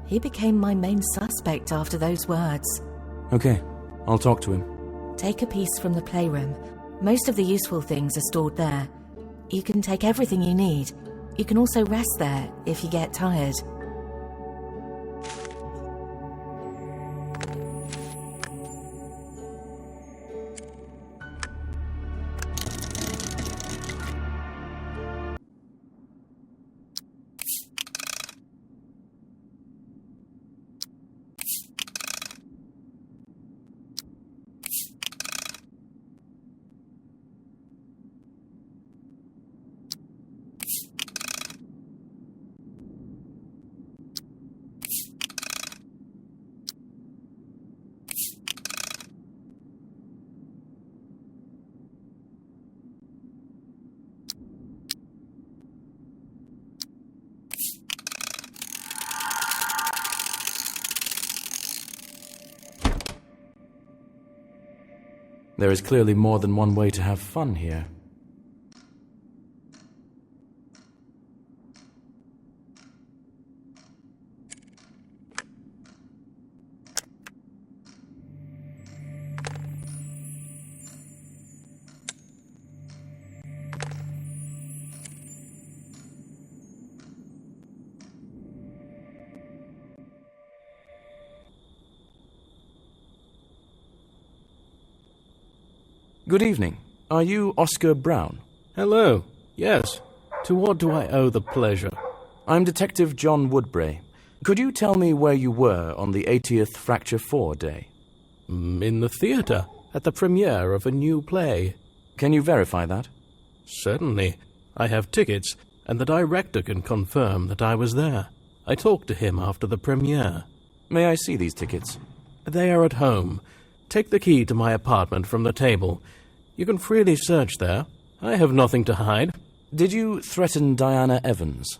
He became my main suspect after those words. Okay, I'll talk to him. Take a piece from the playroom. Most of the useful things are stored there. You can take everything you need. You can also rest there if you get tired. There is clearly more than one way to have fun here. Good evening. Are you Oscar Brown? Hello. Yes. To what do I owe the pleasure? I'm Detective John Woodbray. Could you tell me where you were on the 80th Fracture 4 day? In the theatre, at the premiere of a new play. Can you verify that? Certainly. I have tickets, and the director can confirm that I was there. I talked to him after the premiere. May I see these tickets? They are at home. Take the key to my apartment from the table. You can freely search there. I have nothing to hide. Did you threaten Diana Evans?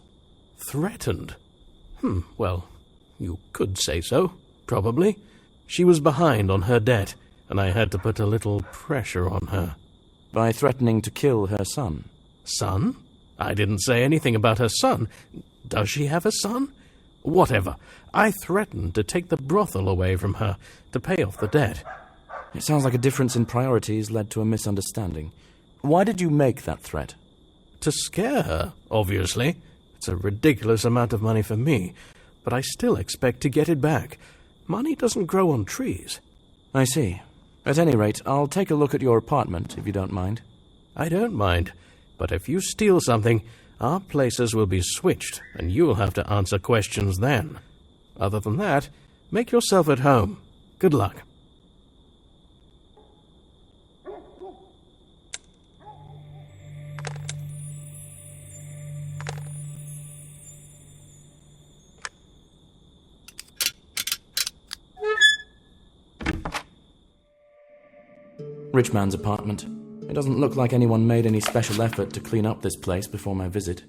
Threatened? Well, you could say so, probably. She was behind on her debt, and I had to put a little pressure on her. By threatening to kill her son? Son? I didn't say anything about her son. Does she have a son? Whatever. I threatened to take the brothel away from her to pay off the debt. It sounds like a difference in priorities led to a misunderstanding. Why did you make that threat? To scare her, obviously. It's a ridiculous amount of money for me, but I still expect to get it back. Money doesn't grow on trees. I see. At any rate, I'll take a look at your apartment, if you don't mind. I don't mind, but if you steal something, our places will be switched, and you'll have to answer questions then. Other than that, make yourself at home. Good luck. Rich man's apartment. It doesn't look like anyone made any special effort to clean up this place before my visit.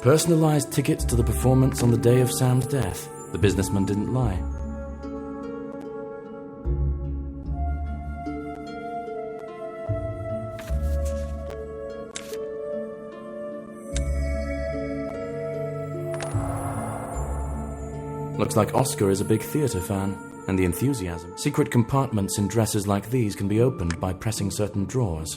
Personalized tickets to the performance on the day of Sam's death. The businessman didn't lie. Looks like Oscar is a big theatre fan, and the enthusiasm. Secret compartments in dresses like these can be opened by pressing certain drawers.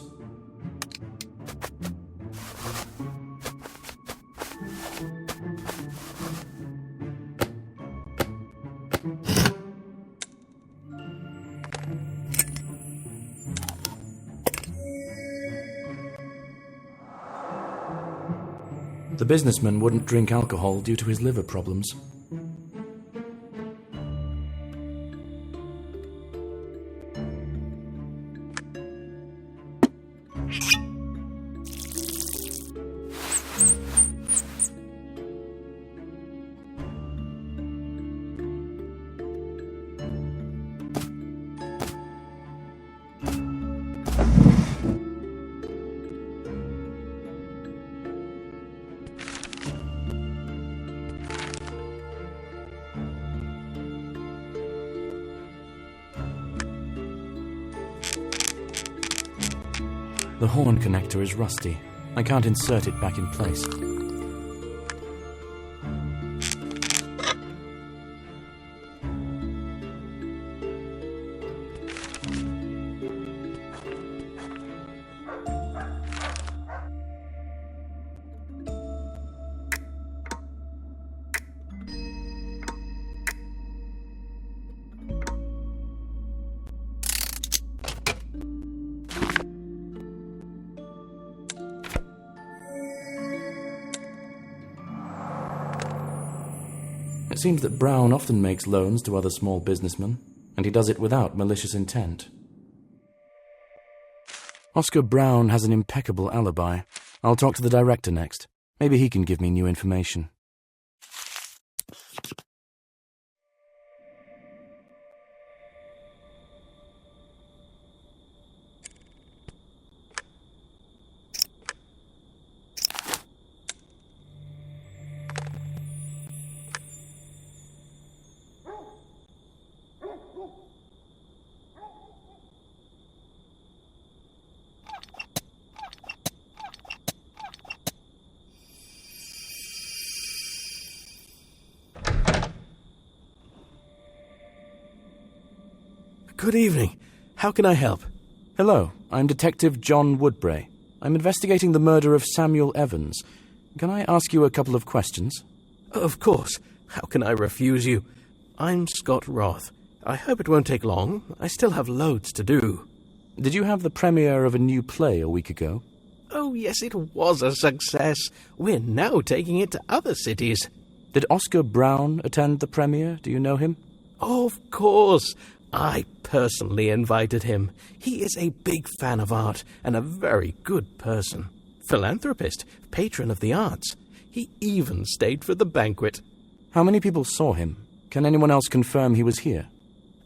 The businessman wouldn't drink alcohol due to his liver problems. The horn connector is rusty. I can't insert it back in place. It seems that Brown often makes loans to other small businessmen, and he does it without malicious intent. Oscar Brown has an impeccable alibi. I'll talk to the director next. Maybe he can give me new information. Good evening. How can I help? Hello, I'm Detective John Woodbray. I'm investigating the murder of Samuel Evans. Can I ask you a couple of questions? Of course. How can I refuse you? I'm Scott Roth. I hope it won't take long. I still have loads to do. Did you have the premiere of a new play a week ago? Oh, yes, it was a success. We're now taking it to other cities. Did Oscar Brown attend the premiere? Do you know him? Of course. I personally invited him. He is a big fan of art and a very good person. Philanthropist, patron of the arts. He even stayed for the banquet. How many people saw him? Can anyone else confirm he was here?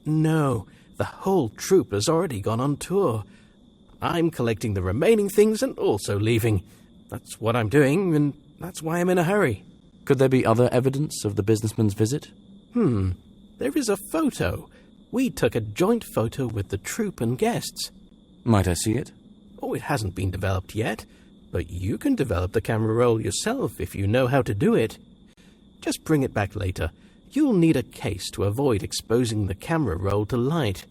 No, the whole troupe has already gone on tour. I'm collecting the remaining things and also leaving. That's what I'm doing, and that's why I'm in a hurry. Could there be other evidence of the businessman's visit? There is a photo. We took a joint photo with the troupe and guests. Might I see it? Oh, it hasn't been developed yet, but you can develop the camera roll yourself if you know how to do it. Just bring it back later. You'll need a case to avoid exposing the camera roll to light.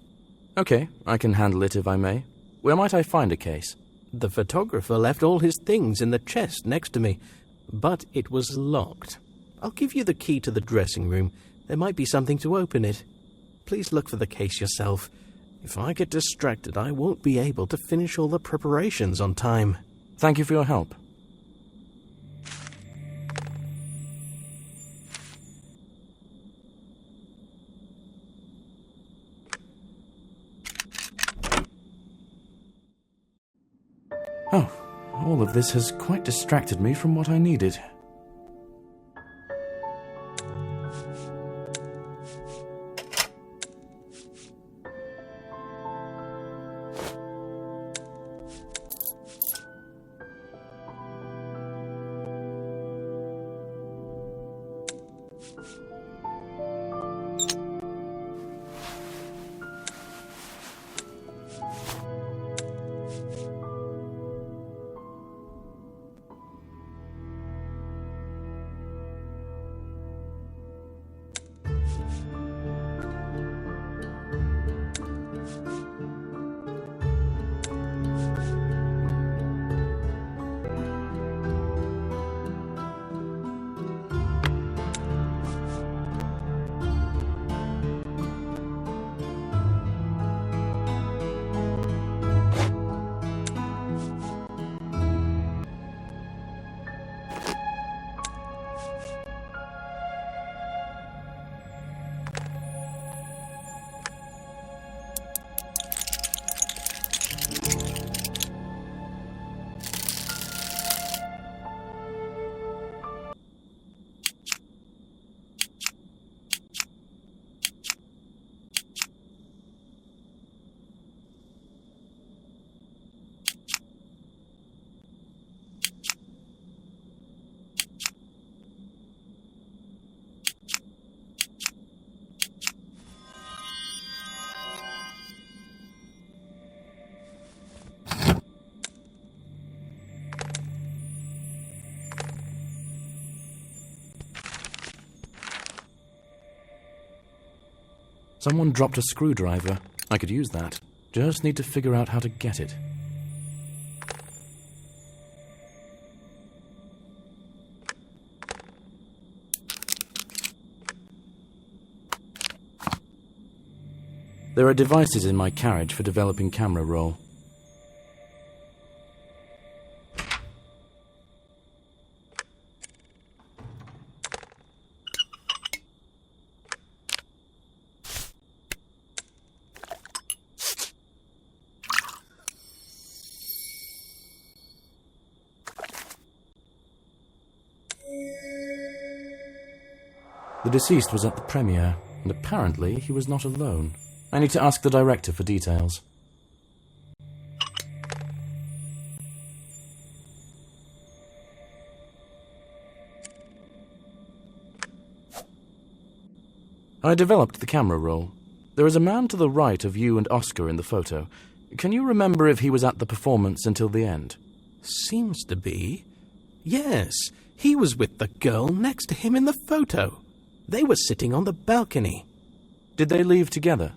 Okay, I can handle it if I may. Where might I find a case? The photographer left all his things in the chest next to me, but it was locked. I'll give you the key to the dressing room. There might be something to open it. Please look for the case yourself. If I get distracted, I won't be able to finish all the preparations on time. Thank you for your help. Oh, all of this has quite distracted me from what I needed. Someone dropped a screwdriver. I could use that. Just need to figure out how to get it. There are devices in my carriage for developing camera roll. The deceased was at the premiere, and apparently he was not alone. I need to ask the director for details. I developed the camera roll. There is a man to the right of you and Oscar in the photo. Can you remember if he was at the performance until the end? Seems to be. Yes, he was with the girl next to him in the photo. They were sitting on the balcony. Did they leave together?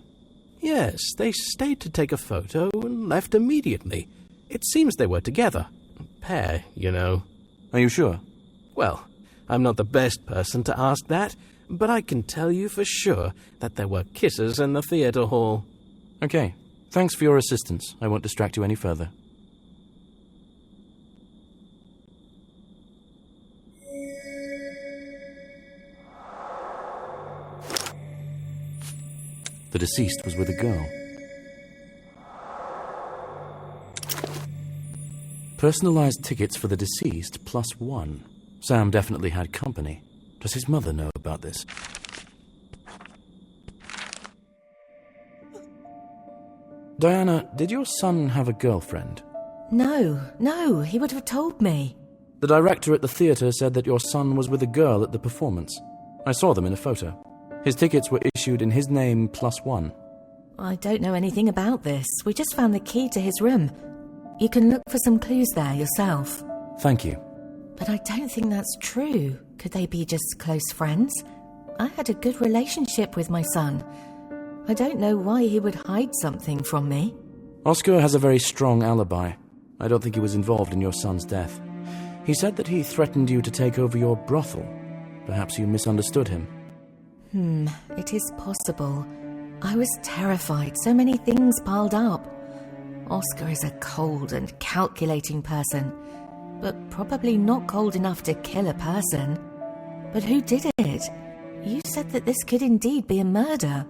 Yes, they stayed to take a photo and left immediately. It seems they were together. Pair, you know. Are you sure? Well, I'm not the best person to ask that, but I can tell you for sure that there were kisses in the theatre hall. Okay. Thanks for your assistance. I won't distract you any further. The deceased was with a girl. Personalized tickets for the deceased +1. Sam definitely had company. Does his mother know about this? Diana, did your son have a girlfriend? No, he would have told me. The director at the theatre said that your son was with a girl at the performance. I saw them in a photo. His tickets were issued in his name +1. I don't know anything about this. We just found the key to his room. You can look for some clues there yourself. Thank you. But I don't think that's true. Could they be just close friends? I had a good relationship with my son. I don't know why he would hide something from me. Oscar has a very strong alibi. I don't think he was involved in your son's death. He said that he threatened you to take over your brothel. Perhaps you misunderstood him. It is possible. I was terrified. So many things piled up. Oscar is a cold and calculating person, but probably not cold enough to kill a person. But who did it? You said that this could indeed be a murder.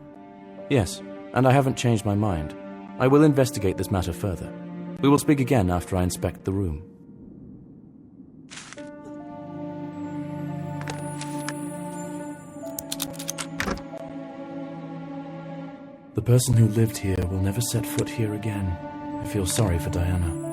Yes, and I haven't changed my mind. I will investigate this matter further. We will speak again after I inspect the room. The person who lived here will never set foot here again. I feel sorry for Diana.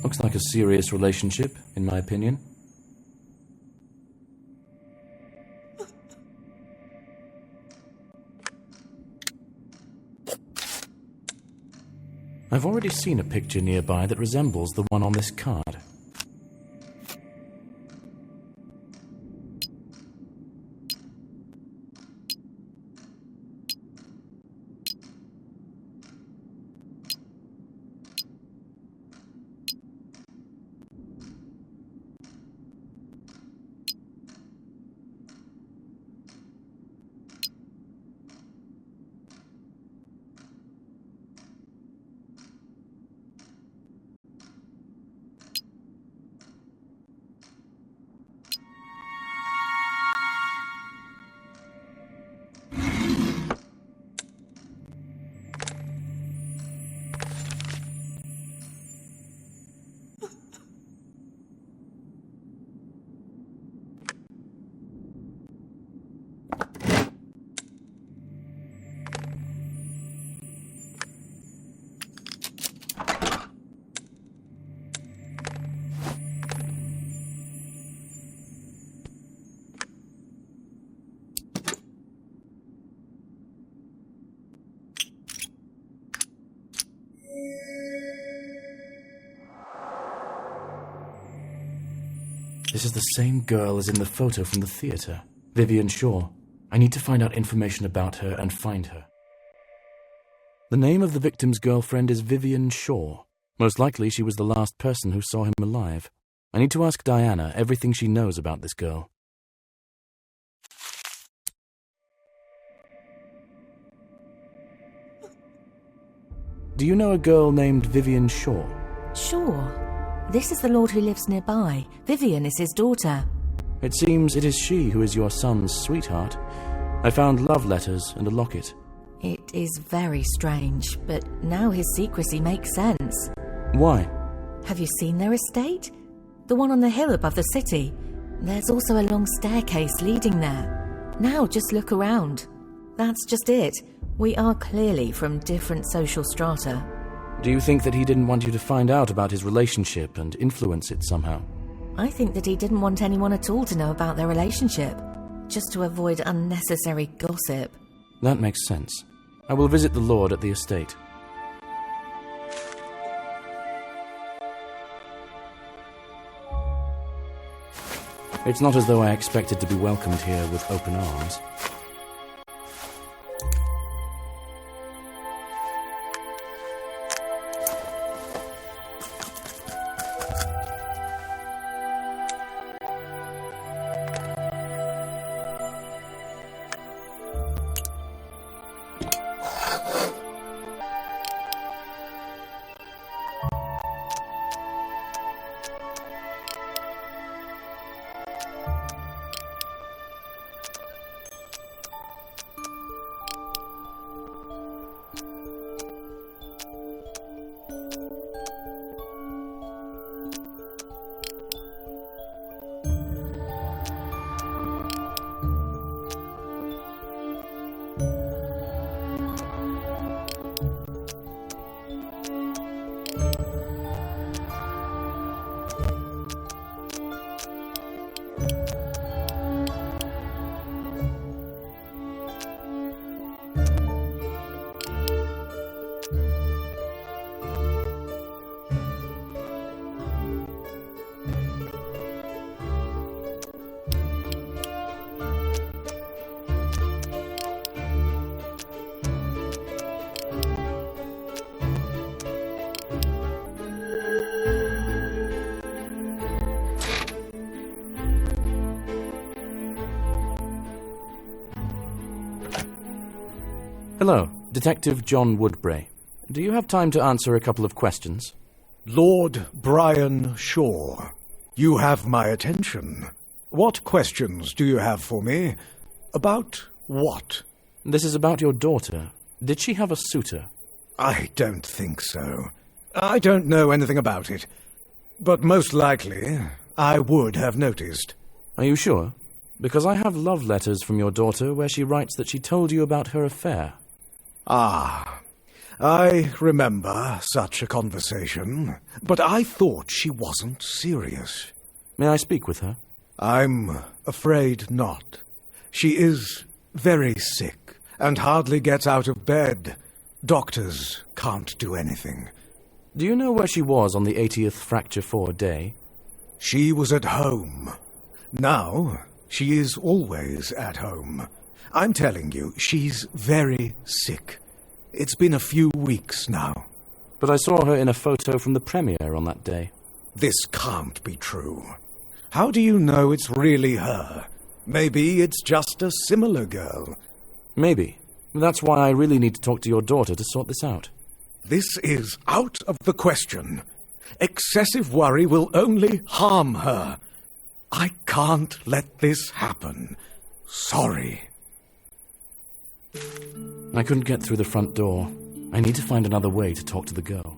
Looks like a serious relationship, in my opinion. I've already seen a picture nearby that resembles the one on this card. This is the same girl as in the photo from the theater. Vivian Shaw. I need to find out information about her and find her. The name of the victim's girlfriend is Vivian Shaw. Most likely she was the last person who saw him alive. I need to ask Diana everything she knows about this girl. Do you know a girl named Vivian Shaw? Sure. This is the lord who lives nearby. Vivian is his daughter. It seems it is she who is your son's sweetheart. I found love letters and a locket. It is very strange, but now his secrecy makes sense. Why? Have you seen their estate? The one on the hill above the city. There's also a long staircase leading there. Now just look around. That's just it. We are clearly from different social strata. Do you think that he didn't want you to find out about his relationship and influence it somehow? I think that he didn't want anyone at all to know about their relationship, just to avoid unnecessary gossip. That makes sense. I will visit the lord at the estate. It's not as though I expected to be welcomed here with open arms. Hello, Detective John Woodbray. Do you have time to answer a couple of questions? Lord Brian Shaw, you have my attention. What questions do you have for me? About what? This is about your daughter. Did she have a suitor? I don't think so. I don't know anything about it. But most likely, I would have noticed. Are you sure? Because I have love letters from your daughter where she writes that she told you about her affair. Ah, I remember such a conversation, but I thought she wasn't serious. May I speak with her? I'm afraid not. She is very sick and hardly gets out of bed. Doctors can't do anything. Do you know where she was on the 80th Fracture 4 day? She was at home. Now, she is always at home. I'm telling you, she's very sick. It's been a few weeks now. But I saw her in a photo from the premiere on that day. This can't be true. How do you know it's really her? Maybe it's just a similar girl. Maybe. That's why I really need to talk to your daughter to sort this out. This is out of the question. Excessive worry will only harm her. I can't let this happen. Sorry. I couldn't get through the front door. I need to find another way to talk to the girl.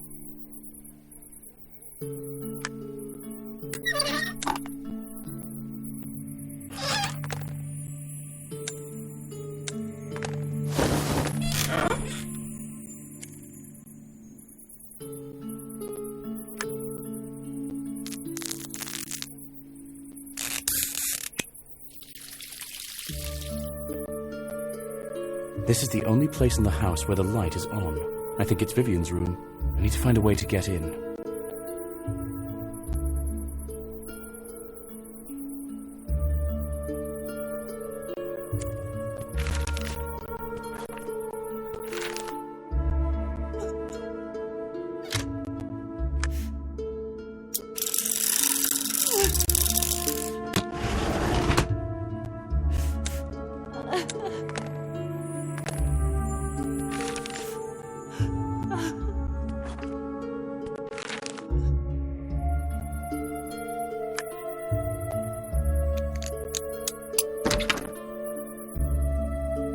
This is the only place in the house where the light is on. I think it's Vivian's room. I need to find a way to get in.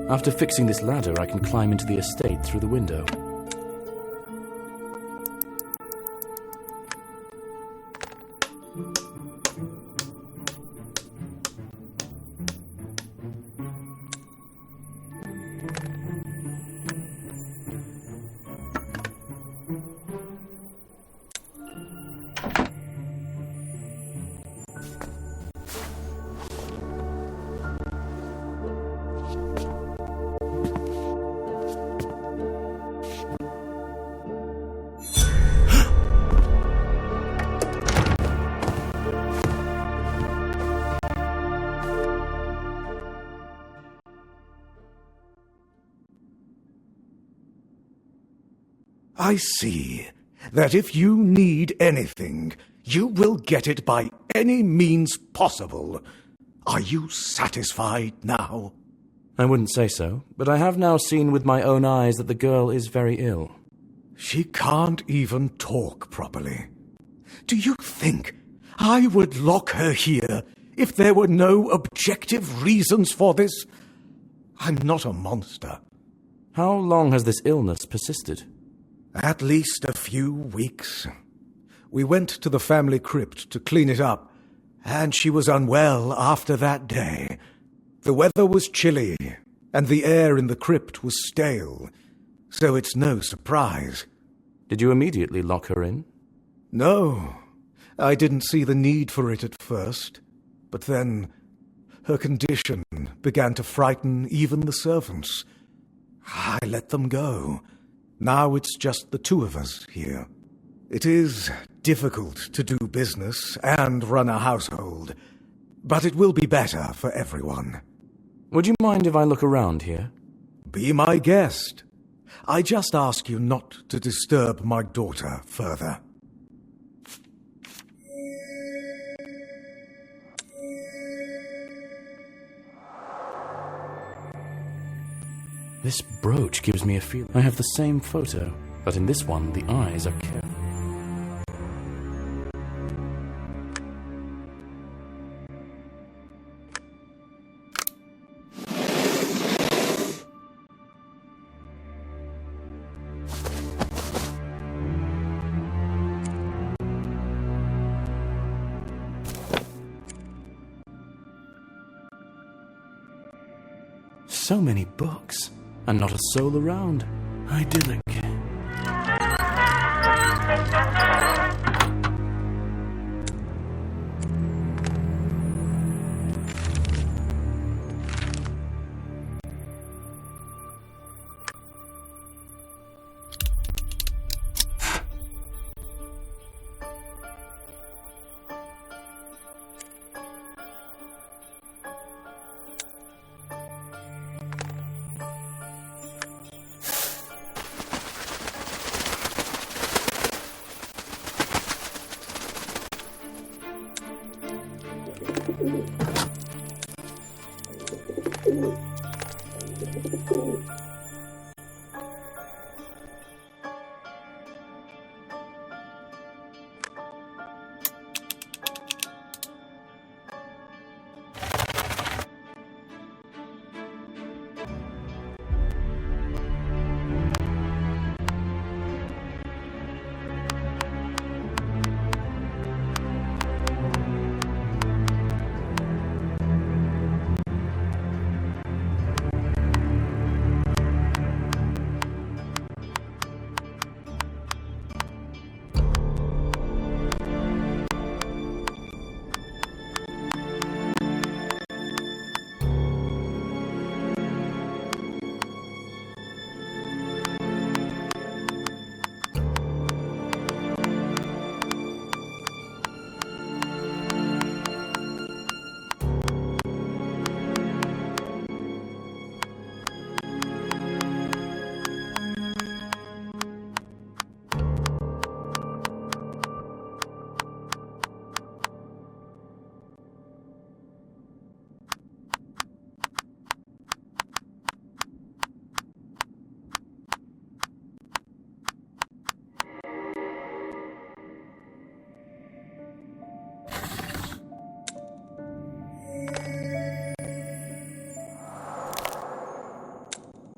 After fixing this ladder, I can climb into the estate through the window. I see that if you need anything, you will get it by any means possible. Are you satisfied now? I wouldn't say so, but I have now seen with my own eyes that the girl is very ill. She can't even talk properly. Do you think I would lock her here if there were no objective reasons for this? I'm not a monster. How long has this illness persisted? At least a few weeks. We went to the family crypt to clean it up, and she was unwell after that day. The weather was chilly, and the air in the crypt was stale, so it's no surprise. Did you immediately lock her in? No, I didn't see the need for it at first, but then her condition began to frighten even the servants. I let them go. Now it's just the two of us here. It is difficult to do business and run a household, but it will be better for everyone. Would you mind if I look around here? Be my guest. I just ask you not to disturb my daughter further. This brooch gives me a feeling. I have the same photo, but in this one the eyes are careful. So many books, and not a soul around. Idyllic.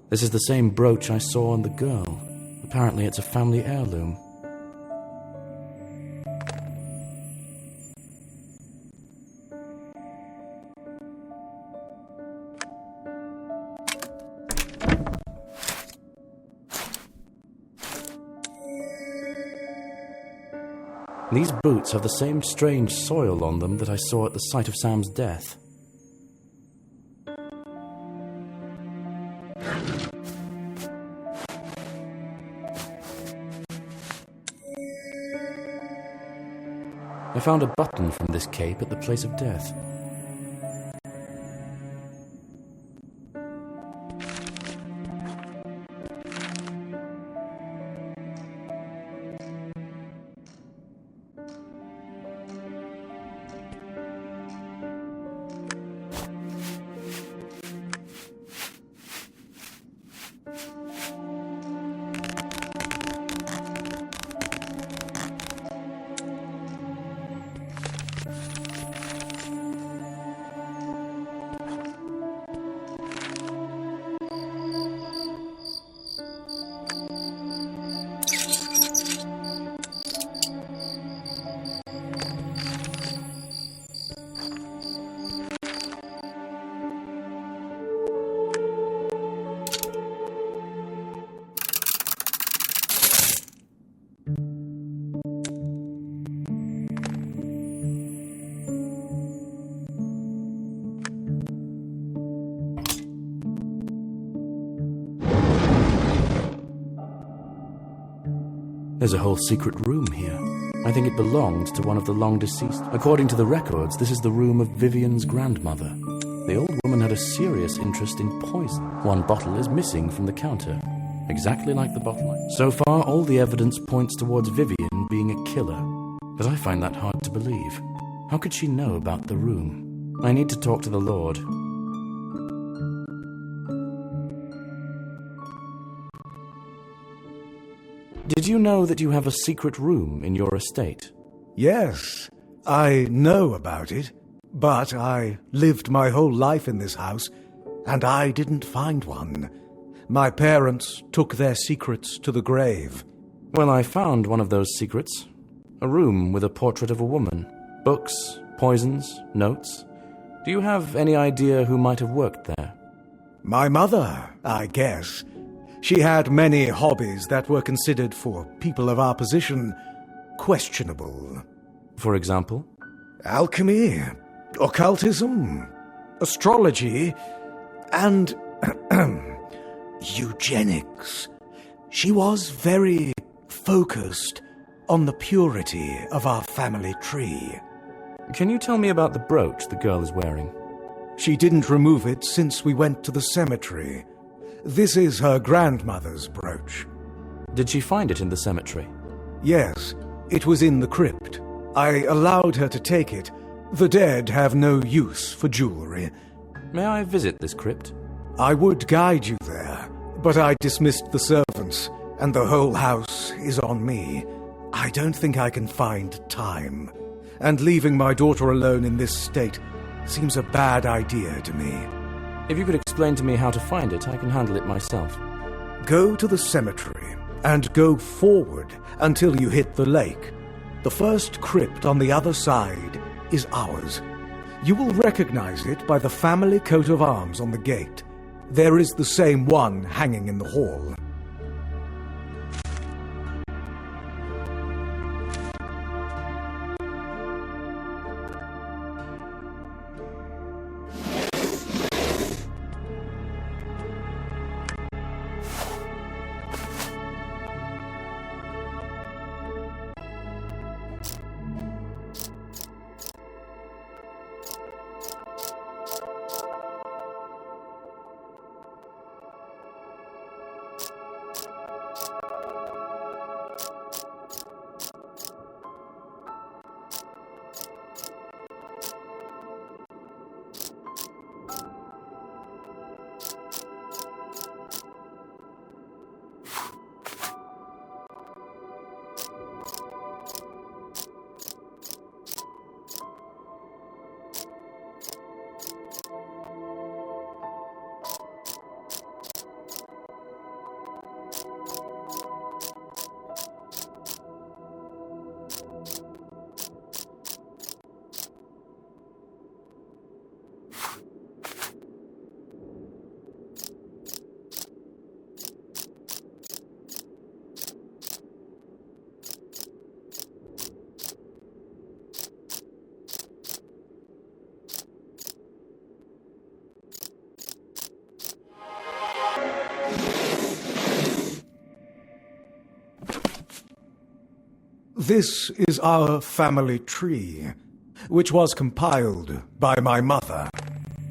This is the same brooch I saw on the girl. Apparently it's a family heirloom. These boots have the same strange soil on them that I saw at the site of Sam's death. I found a button from this cape at the place of death. There's a whole secret room here. I think it belonged to one of the long-deceased. According to the records, this is the room of Vivian's grandmother. The old woman had a serious interest in poison. One bottle is missing from the counter, exactly like the bottle. So far, all the evidence points towards Vivian being a killer, but I find that hard to believe. How could she know about the room? I need to talk to the Lord. Did you know that you have a secret room in your estate? Yes, I know about it, but I lived my whole life in this house, and I didn't find one. My parents took their secrets to the grave. Well, I found one of those secrets. A room with a portrait of a woman. Books, poisons, notes. Do you have any idea who might have worked there? My mother, I guess. She had many hobbies that were considered, for people of our position, questionable. For example? Alchemy, occultism, astrology, and eugenics. She was very focused on the purity of our family tree. Can you tell me about the brooch the girl is wearing? She didn't remove it since we went to the cemetery. This is her grandmother's brooch. Did she find it in the cemetery? Yes, it was in the crypt. I allowed her to take it. The dead have no use for jewelry. May I visit this crypt? I would guide you there, but I dismissed the servants, and the whole house is on me. I don't think I can find time, and leaving my daughter alone in this state seems a bad idea to me. If you could explain to me how to find it, I can handle it myself. Go to the cemetery and go forward until you hit the lake. The first crypt on the other side is ours. You will recognize it by the family coat of arms on the gate. There is the same one hanging in the hall. This is our family tree, which was compiled by my mother.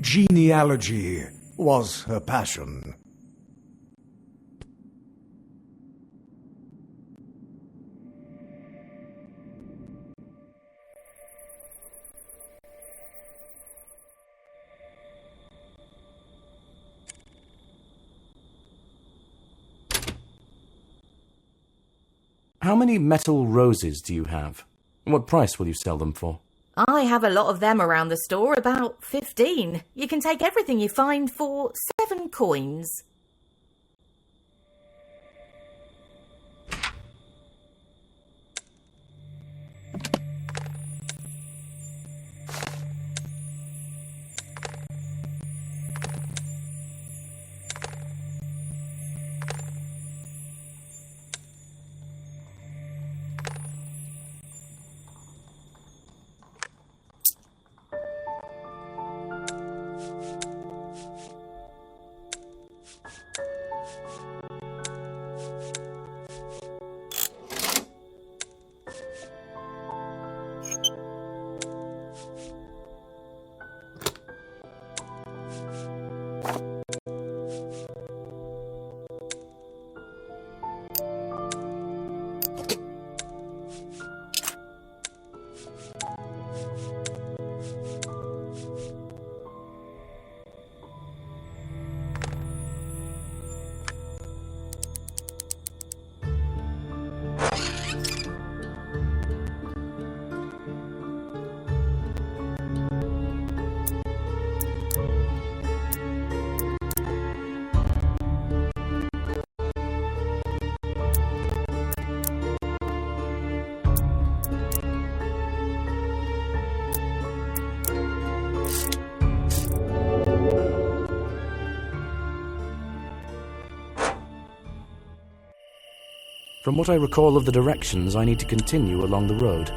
Genealogy was her passion. How many metal roses do you have? What price will you sell them for? I have a lot of them around the store, about 15. You can take everything you find for 7 coins. From what I recall of the directions, I need to continue along the road.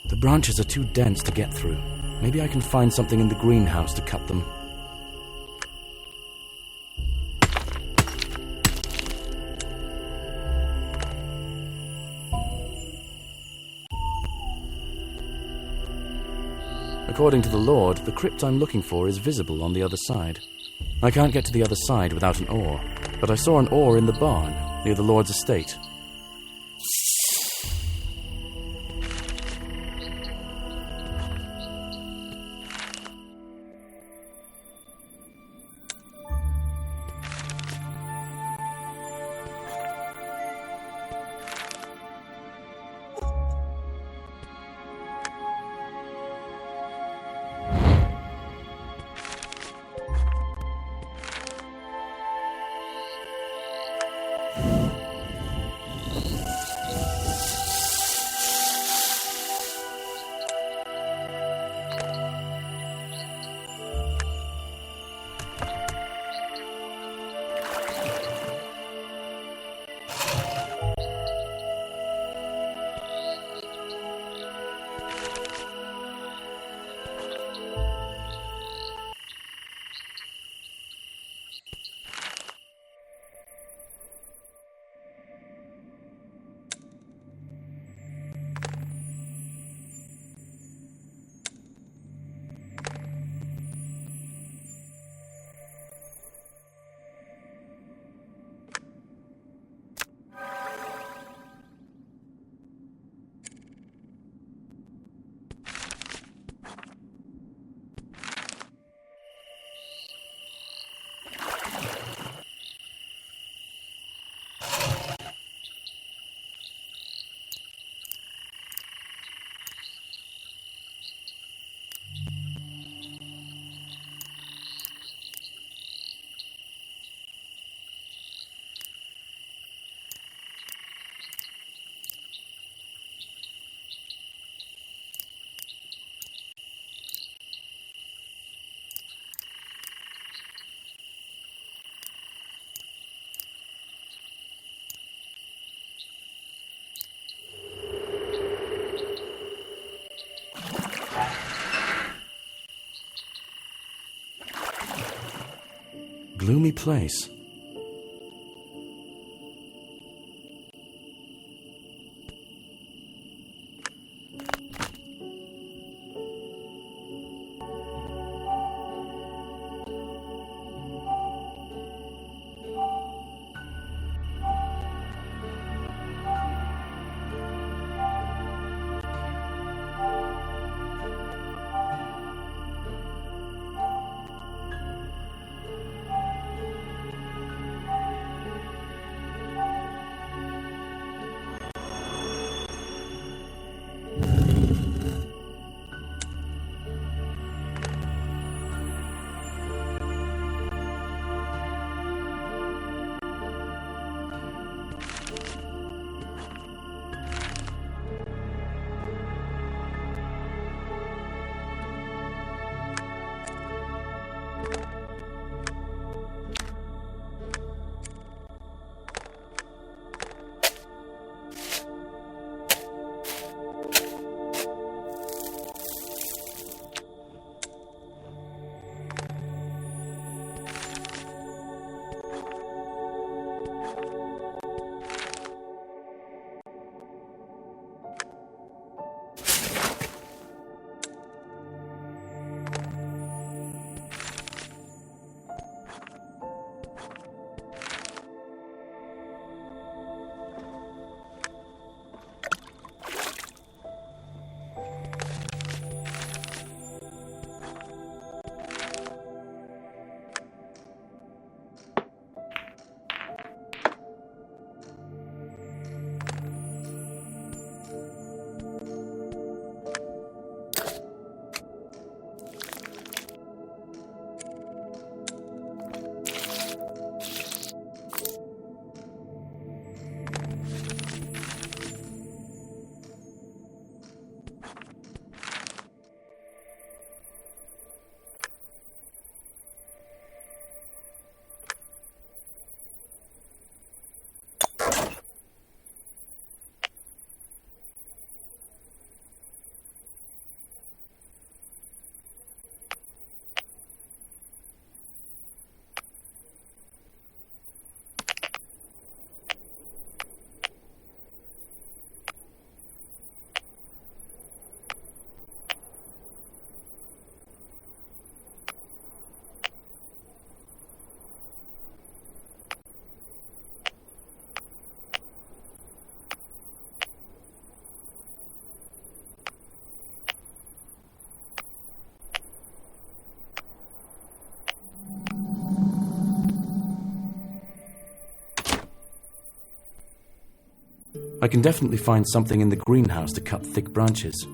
The branches are too dense to get through. Maybe I can find something in the greenhouse to cut them. According to the Lord, the crypt I'm looking for is visible on the other side. I can't get to the other side without an oar, but I saw an oar in the barn, near the Lord's estate. Gloomy place. I can definitely find something in the greenhouse to cut thick branches.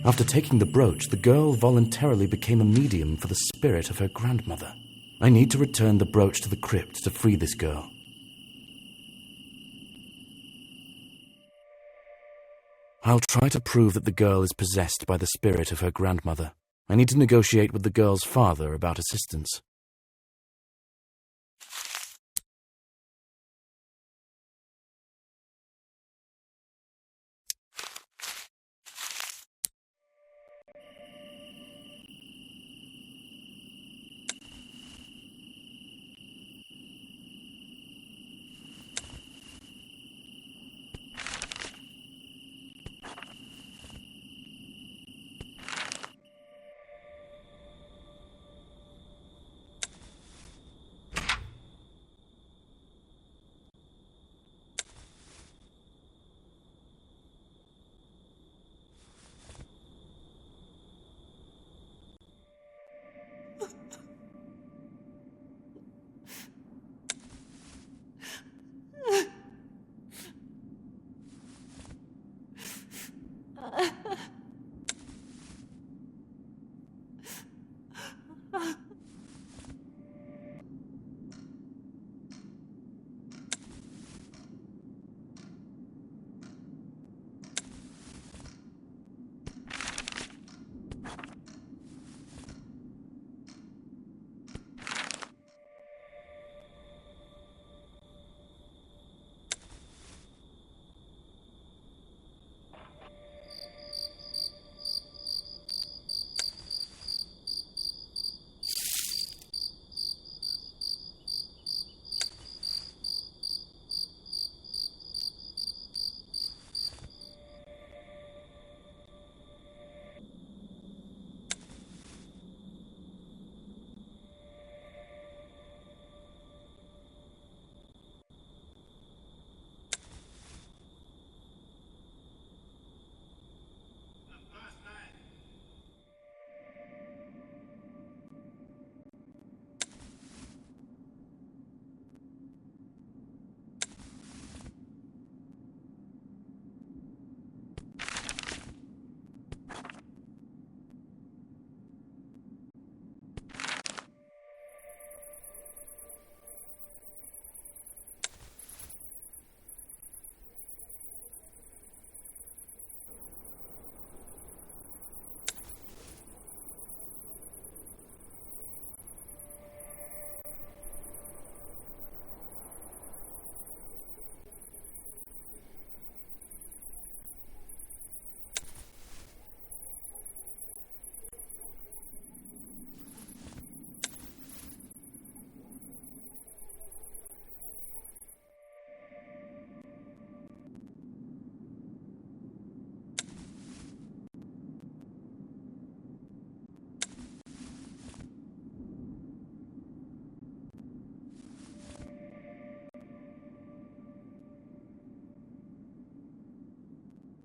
After taking the brooch, the girl voluntarily became a medium for the spirit of her grandmother. I need to return the brooch to the crypt to free this girl. I'll try to prove that the girl is possessed by the spirit of her grandmother. I need to negotiate with the girl's father about assistance.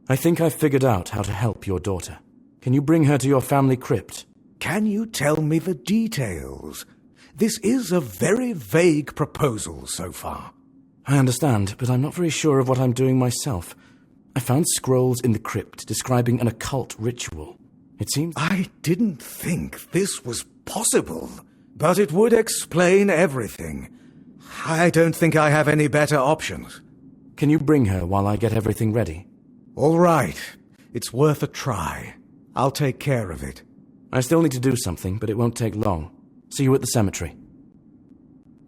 I think I've figured out how to help your daughter. Can you bring her to your family crypt? Can you tell me the details? This is a very vague proposal so far. I understand, but I'm not very sure of what I'm doing myself. I found scrolls in the crypt describing an occult ritual. It seems... I didn't think this was possible, but it would explain everything. I don't think I have any better options. Can you bring her while I get everything ready? All right. It's worth a try. I'll take care of it. I still need to do something, but it won't take long. See you at the cemetery.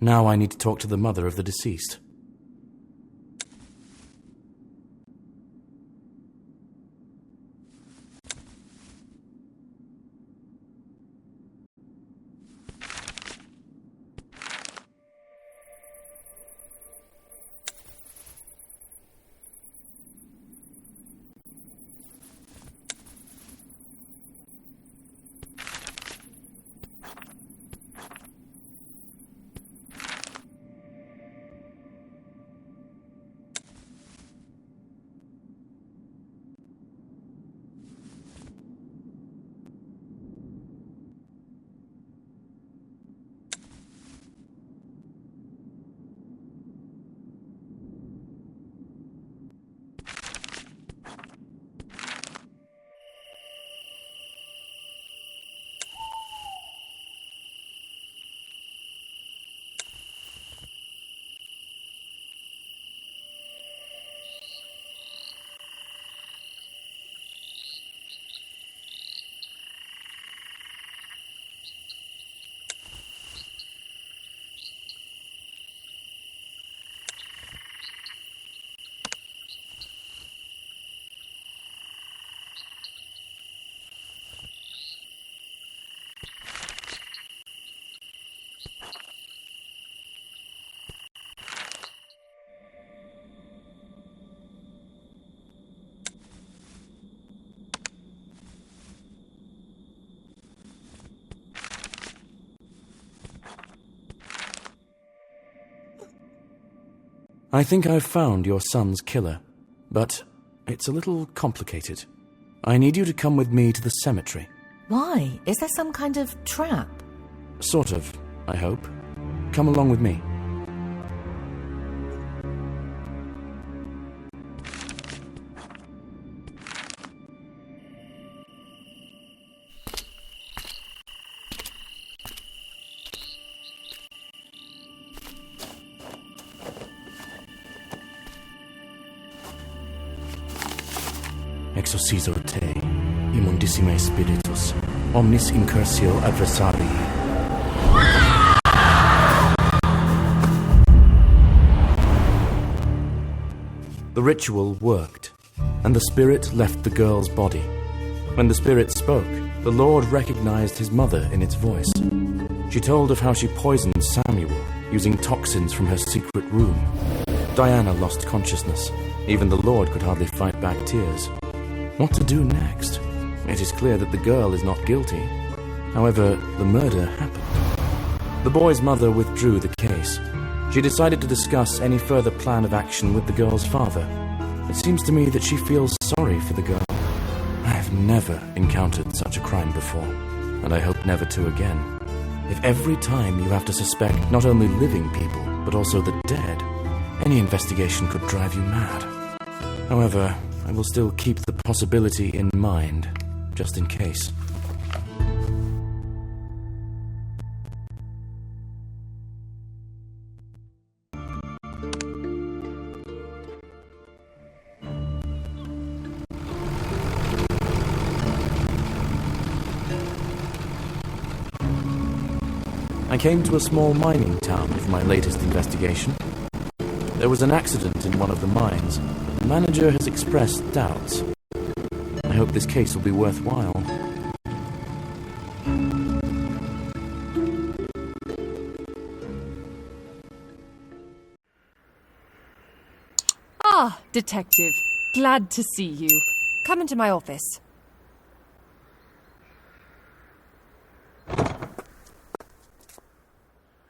Now I need to talk to the mother of the deceased. I think I've found your son's killer, but it's a little complicated. I need you to come with me to the cemetery. Why? Is there some kind of trap? Sort of, I hope. Come along with me. Exorcizo te, immundissime spiritus, omnis incursio adversarii. The ritual worked, and the spirit left the girl's body. When the spirit spoke, the Lord recognized his mother in its voice. She told of how she poisoned Samuel, using toxins from her secret room. Diana lost consciousness. Even the Lord could hardly fight back tears. What to do next? It is clear that the girl is not guilty. However, the murder happened. The boy's mother withdrew the case. She decided to discuss any further plan of action with the girl's father. It seems to me that she feels sorry for the girl. I have never encountered such a crime before, and I hope never to again. If every time you have to suspect not only living people, but also the dead, any investigation could drive you mad. However, I will still keep the possibility in mind, just in case. I came to a small mining town for my latest investigation. There was an accident in one of the mines. The manager has expressed doubts. I hope this case will be worthwhile. Ah, Detective. Glad to see you. Come into my office.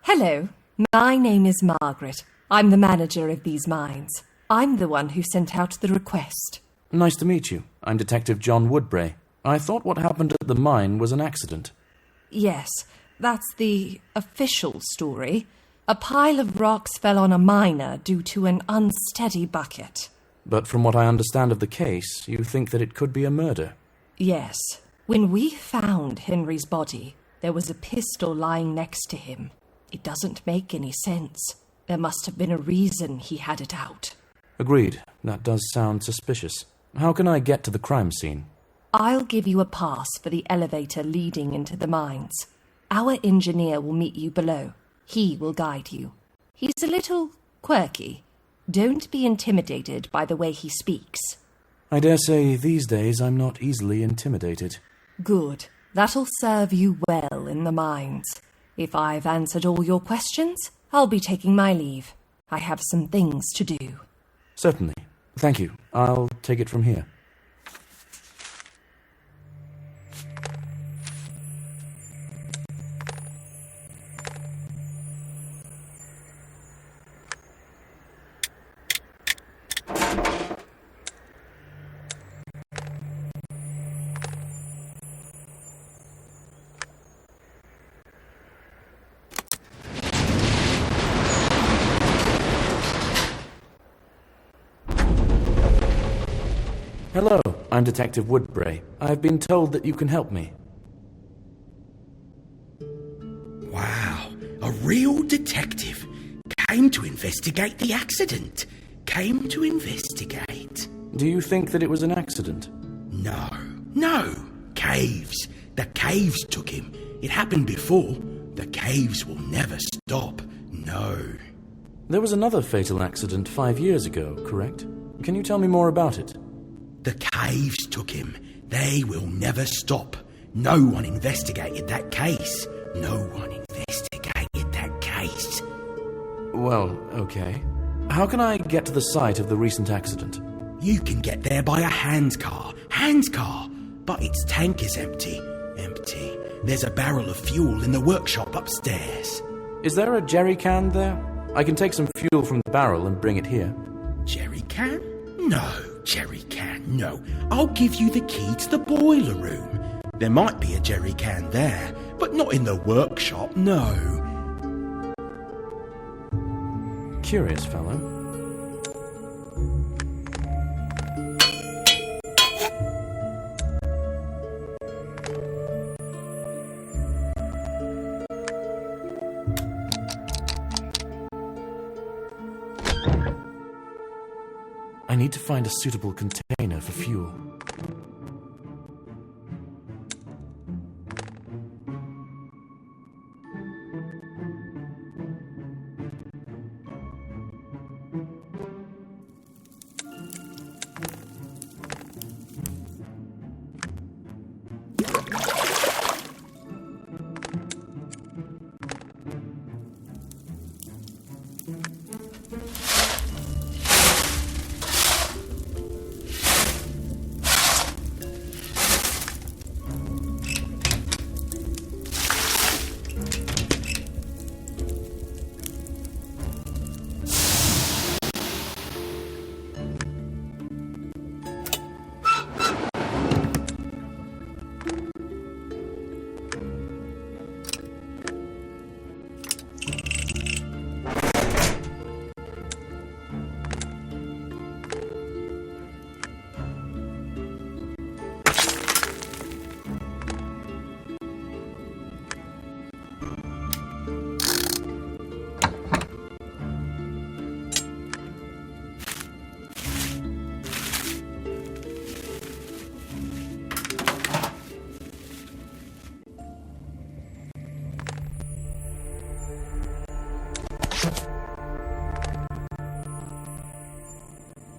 Hello, my name is Margaret. I'm the manager of these mines. I'm the one who sent out the request. Nice to meet you. I'm Detective John Woodbray. I thought what happened at the mine was an accident. Yes, that's the official story. A pile of rocks fell on a miner due to an unsteady bucket. But from what I understand of the case, you think that it could be a murder. Yes. When we found Henry's body, there was a pistol lying next to him. It doesn't make any sense. There must have been a reason he had it out. Agreed. That does sound suspicious. How can I get to the crime scene? I'll give you a pass for the elevator leading into the mines. Our engineer will meet you below. He will guide you. He's a little quirky. Don't be intimidated by the way he speaks. I dare say these days I'm not easily intimidated. Good. That'll serve you well in the mines. If I've answered all your questions, I'll be taking my leave. I have some things to do. Certainly. Thank you. I'll take it from here. Hello, I'm Detective Woodbray. I've been told that you can help me. Wow, a real detective. Came to investigate the accident. Came to investigate. Do you think that it was an accident? No. Caves. The caves took him. It happened before. The caves will never stop. No. There was another fatal accident 5 years ago, correct? Can you tell me more about it? The caves took him. They will never stop. No one investigated that case. No one investigated that case. Well, okay. How can I get to the site of the recent accident? You can get there by a hand car. But its tank is empty. Empty. There's a barrel of fuel in the workshop upstairs. Is there a jerry can there? I can take some fuel from the barrel and bring it here. Jerry can? No, jerry can, no. I'll give you the key to the boiler room. There might be a jerry can there, but not in the workshop, no. Curious fellow. I need to find a suitable container for fuel.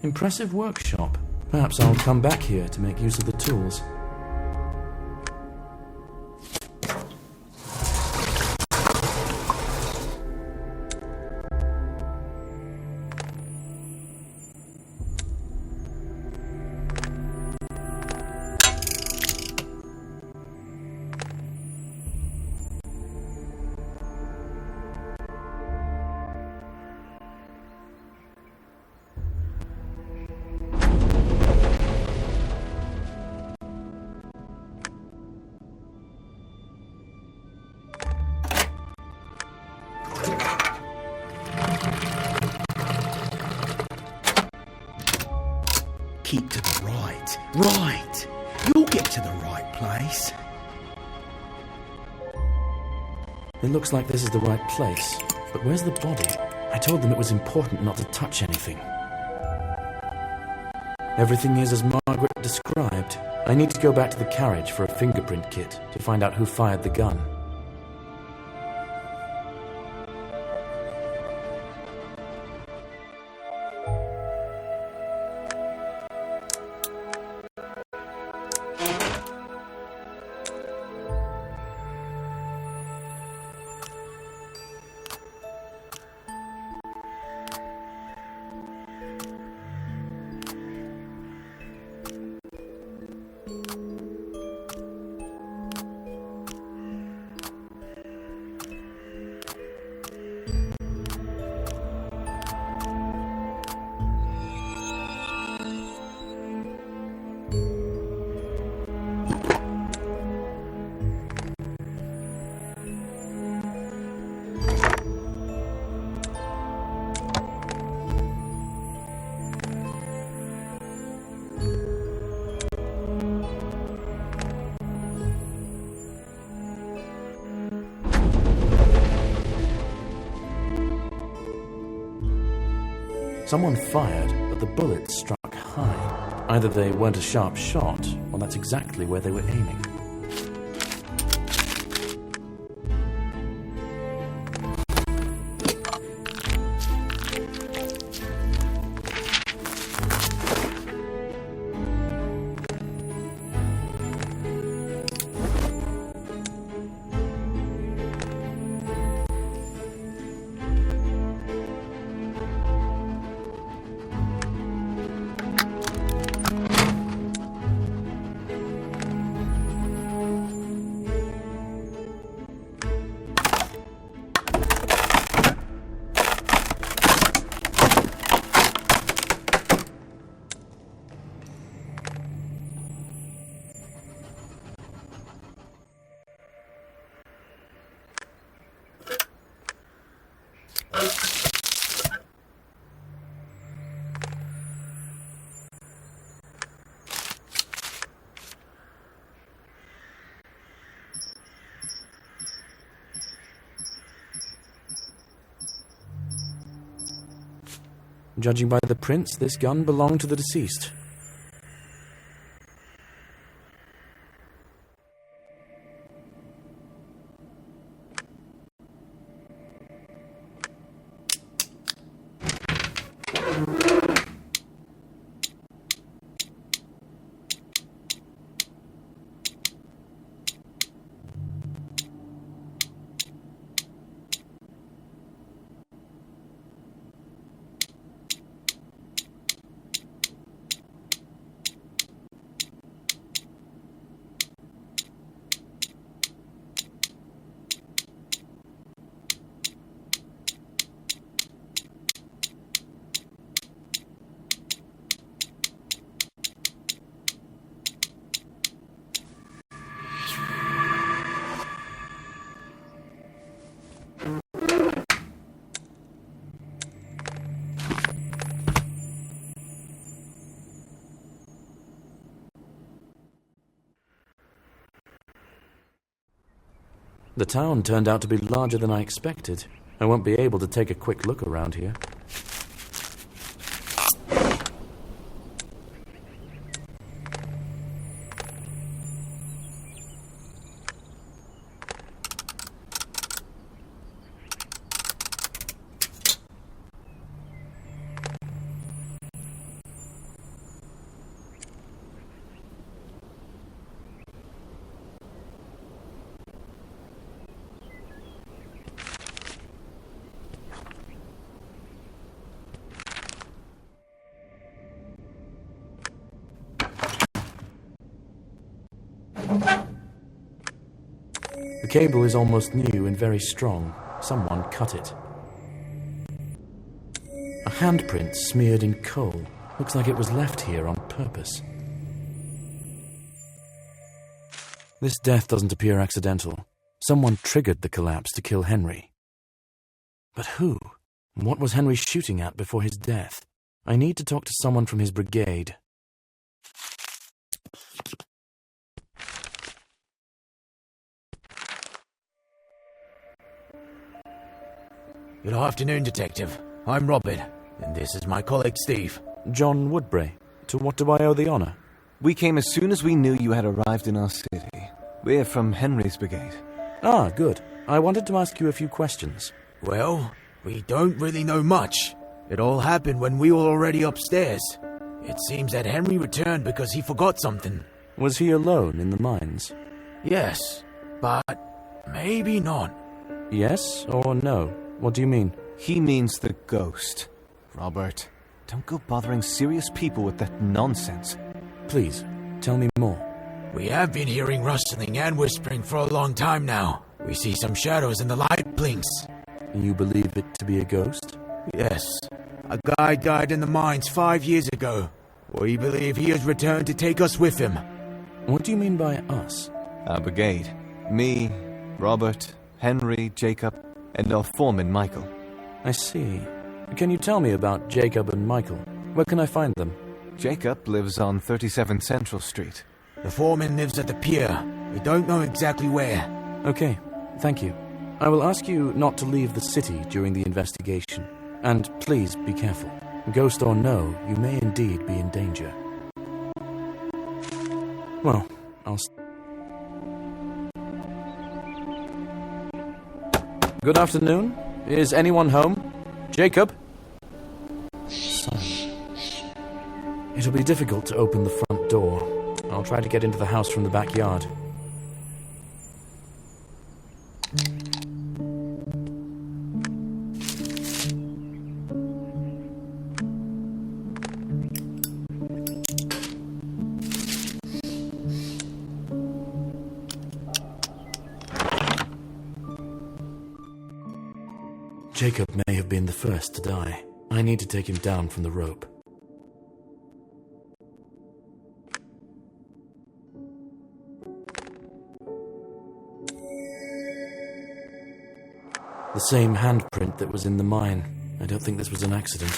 Impressive workshop. Perhaps I'll come back here to make use of the tools. Keep to the right. Right. You'll get to the right place. It looks like this is the right place. But where's the body? I told them it was important not to touch anything. Everything is as Margaret described. I need to go back to the carriage for a fingerprint kit to find out who fired the gun. Someone fired, but the bullet struck high. Either they weren't a sharp shot, or that's exactly where they were aiming. Judging by the prints, this gun belonged to the deceased. The town turned out to be larger than I expected. I won't be able to take a quick look around here. The cable is almost new and very strong. Someone cut it. A handprint smeared in coal. Looks like it was left here on purpose. This death doesn't appear accidental. Someone triggered the collapse to kill Henry. But who? What was Henry shooting at before his death? I need to talk to someone from his brigade. Good afternoon, Detective. I'm Robert, and this is my colleague Steve. John Woodbury. To what do I owe the honor? We came as soon as we knew you had arrived in our city. We're from Henry's brigade. Ah, good. I wanted to ask you a few questions. Well, we don't really know much. It all happened when we were already upstairs. It seems that Henry returned because he forgot something. Was he alone in the mines? Yes, but maybe not. Yes or no? What do you mean? He means the ghost. Robert, don't go bothering serious people with that nonsense. Please, tell me more. We have been hearing rustling and whispering for a long time now. We see some shadows and the light blinks. You believe it to be a ghost? Yes. A guy died in the mines 5 years ago. We believe he has returned to take us with him. What do you mean by us? Our brigade. Me, Robert, Henry, Jacob, and our foreman, Michael. I see. Can you tell me about Jacob and Michael? Where can I find them? Jacob lives on 37 Central Street. The foreman lives at the pier. We don't know exactly where. Okay, thank you. I will ask you not to leave the city during the investigation. And please be careful. Ghost or no, you may indeed be in danger. Well, Good afternoon. Is anyone home? Jacob? Silence. It'll be difficult to open the front door. I'll try to get into the house from the backyard. Jacob may have been the first to die. I need to take him down from the rope. The same handprint that was in the mine. I don't think this was an accident.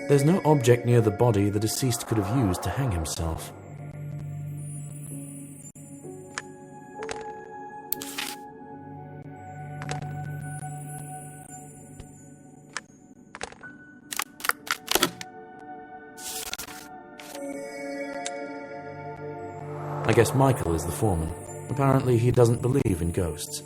There's no object near the body the deceased could have used to hang himself. I guess Michael is the foreman. Apparently he doesn't believe in ghosts.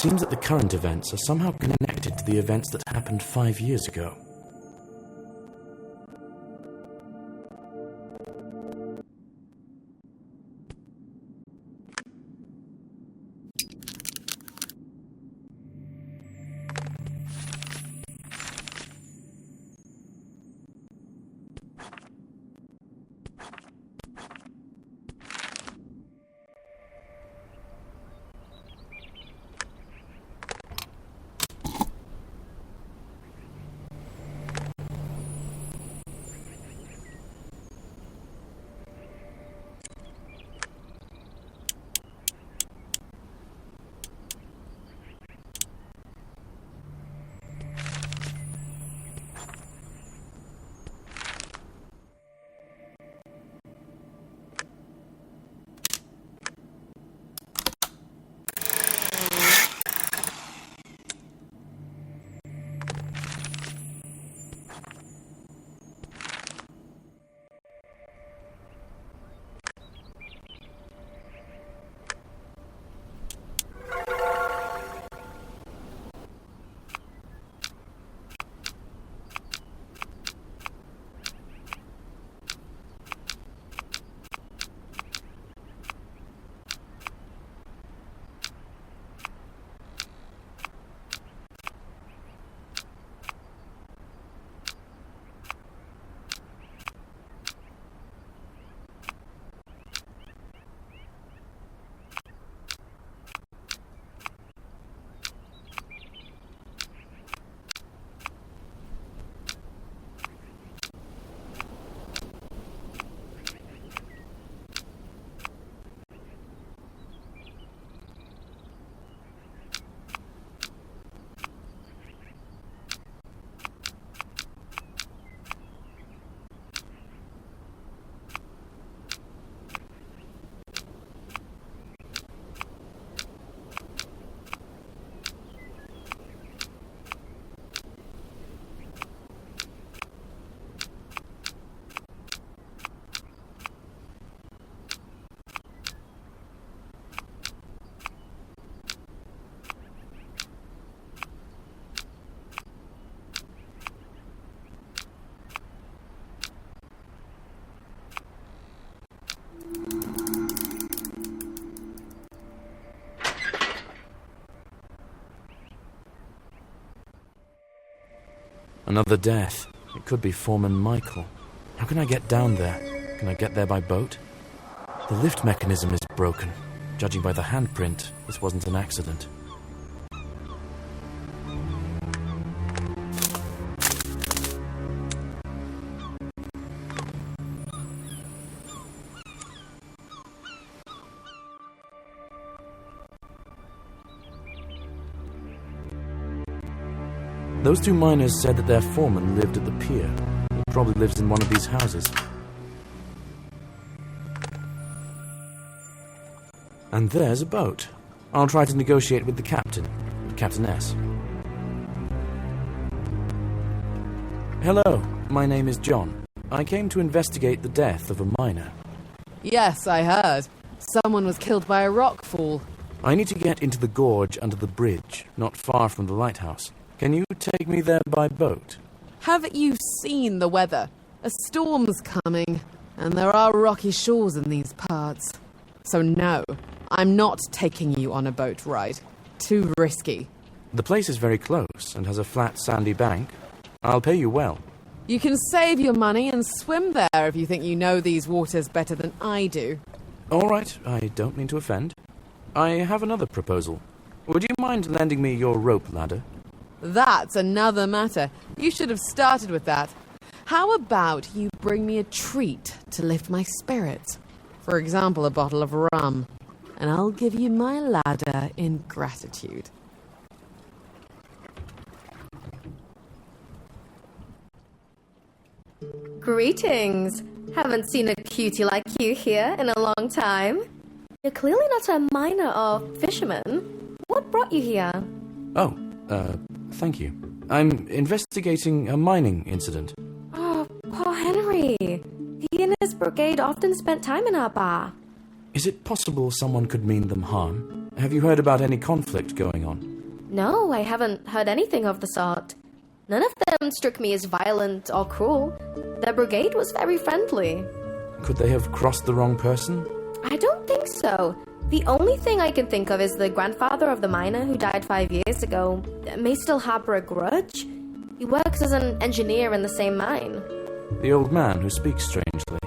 seems that the current events are somehow connected to the events that happened 5 years ago. Another death. It could be Foreman Michael. How can I get down there? Can I get there by boat? The lift mechanism is broken. Judging by the handprint, this wasn't an accident. Those two miners said that their foreman lived at the pier. He probably lives in one of these houses. And there's a boat. I'll try to negotiate with the captain, Captainess. Hello, my name is John. I came to investigate the death of a miner. Yes, I heard. Someone was killed by a rock fall. I need to get into the gorge under the bridge, not far from the lighthouse. Can you take me there by boat? Haven't you seen the weather? A storm's coming, and there are rocky shores in these parts. So no, I'm not taking you on a boat ride. Too risky. The place is very close and has a flat, sandy bank. I'll pay you well. You can save your money and swim there if you think you know these waters better than I do. All right, I don't mean to offend. I have another proposal. Would you mind lending me your rope ladder? That's another matter. You should have started with that. How about you bring me a treat to lift my spirits? For example, a bottle of rum. And I'll give you my ladder in gratitude. Greetings. Haven't seen a cutie like you here in a long time. You're clearly not a miner or fisherman. What brought you here? Oh, thank you. I'm investigating a mining incident. Oh, poor Henry. He and his brigade often spent time in our bar. Is it possible someone could mean them harm? Have you heard about any conflict going on? No, I haven't heard anything of the sort. None of them struck me as violent or cruel. The brigade was very friendly. Could they have crossed the wrong person? I don't think so. The only thing I can think of is the grandfather of the miner who died 5 years ago may still harbor a grudge. He works as an engineer in the same mine. The old man who speaks strangely.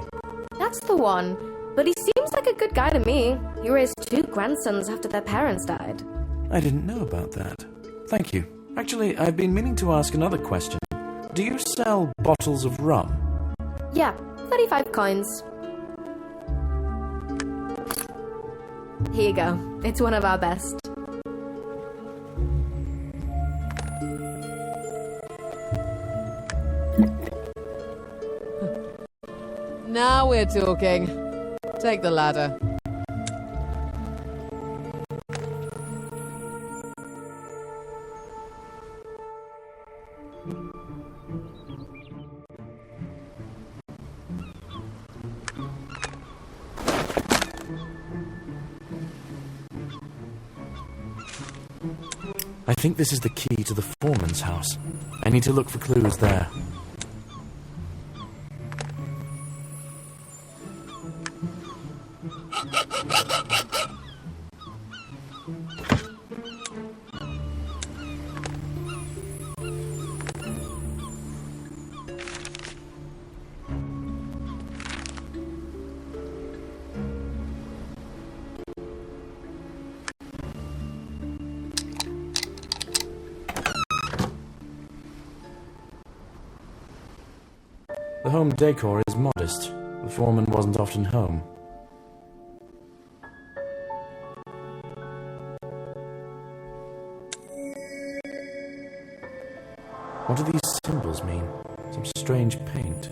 That's the one. But he seems like a good guy to me. He raised 2 grandsons after their parents died. I didn't know about that. Thank you. Actually, I've been meaning to ask another question. Do you sell bottles of rum? Yeah, 35 coins. Here you go. It's one of our best. Now we're talking. Take the ladder. I think this is the key to the foreman's house. I need to look for clues there. The home decor is modest. The foreman wasn't often home. What do these symbols mean? Some strange paint.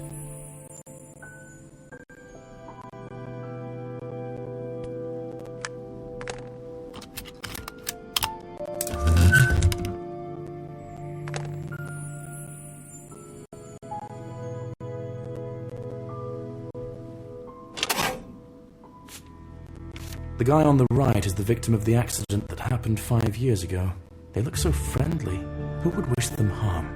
The guy on the right is the victim of the accident that happened 5 years ago. They look so friendly. Who would wish them harm?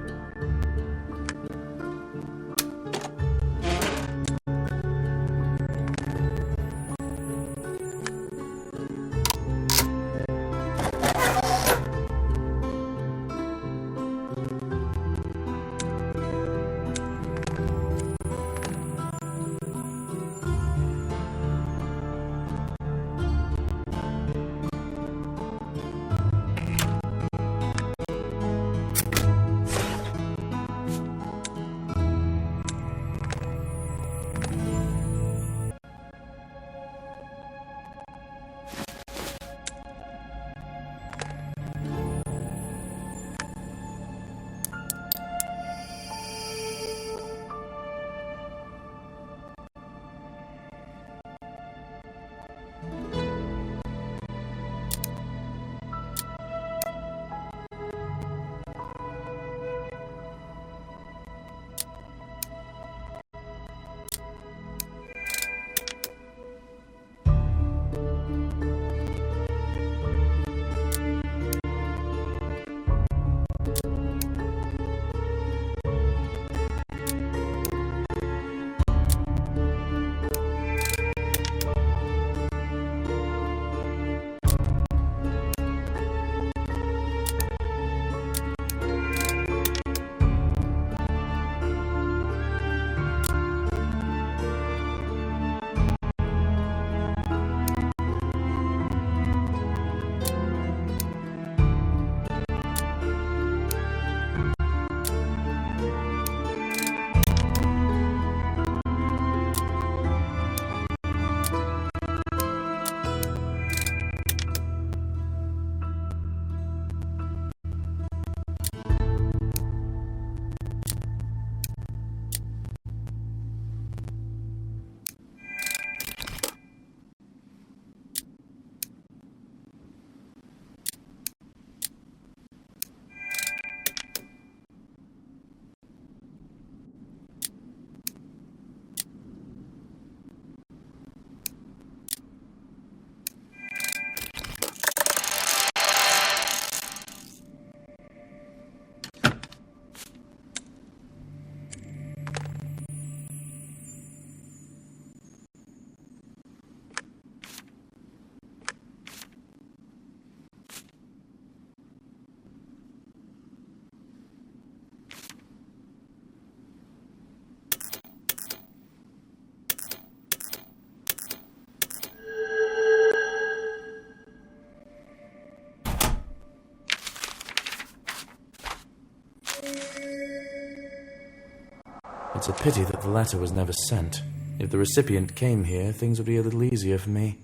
It's a pity that the letter was never sent. If the recipient came here, things would be a little easier for me.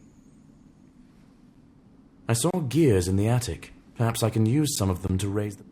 I saw gears in the attic. Perhaps I can use some of them to raise them.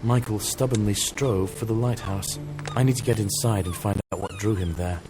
Michael stubbornly strove for the lighthouse. I need to get inside and find out what drew him there.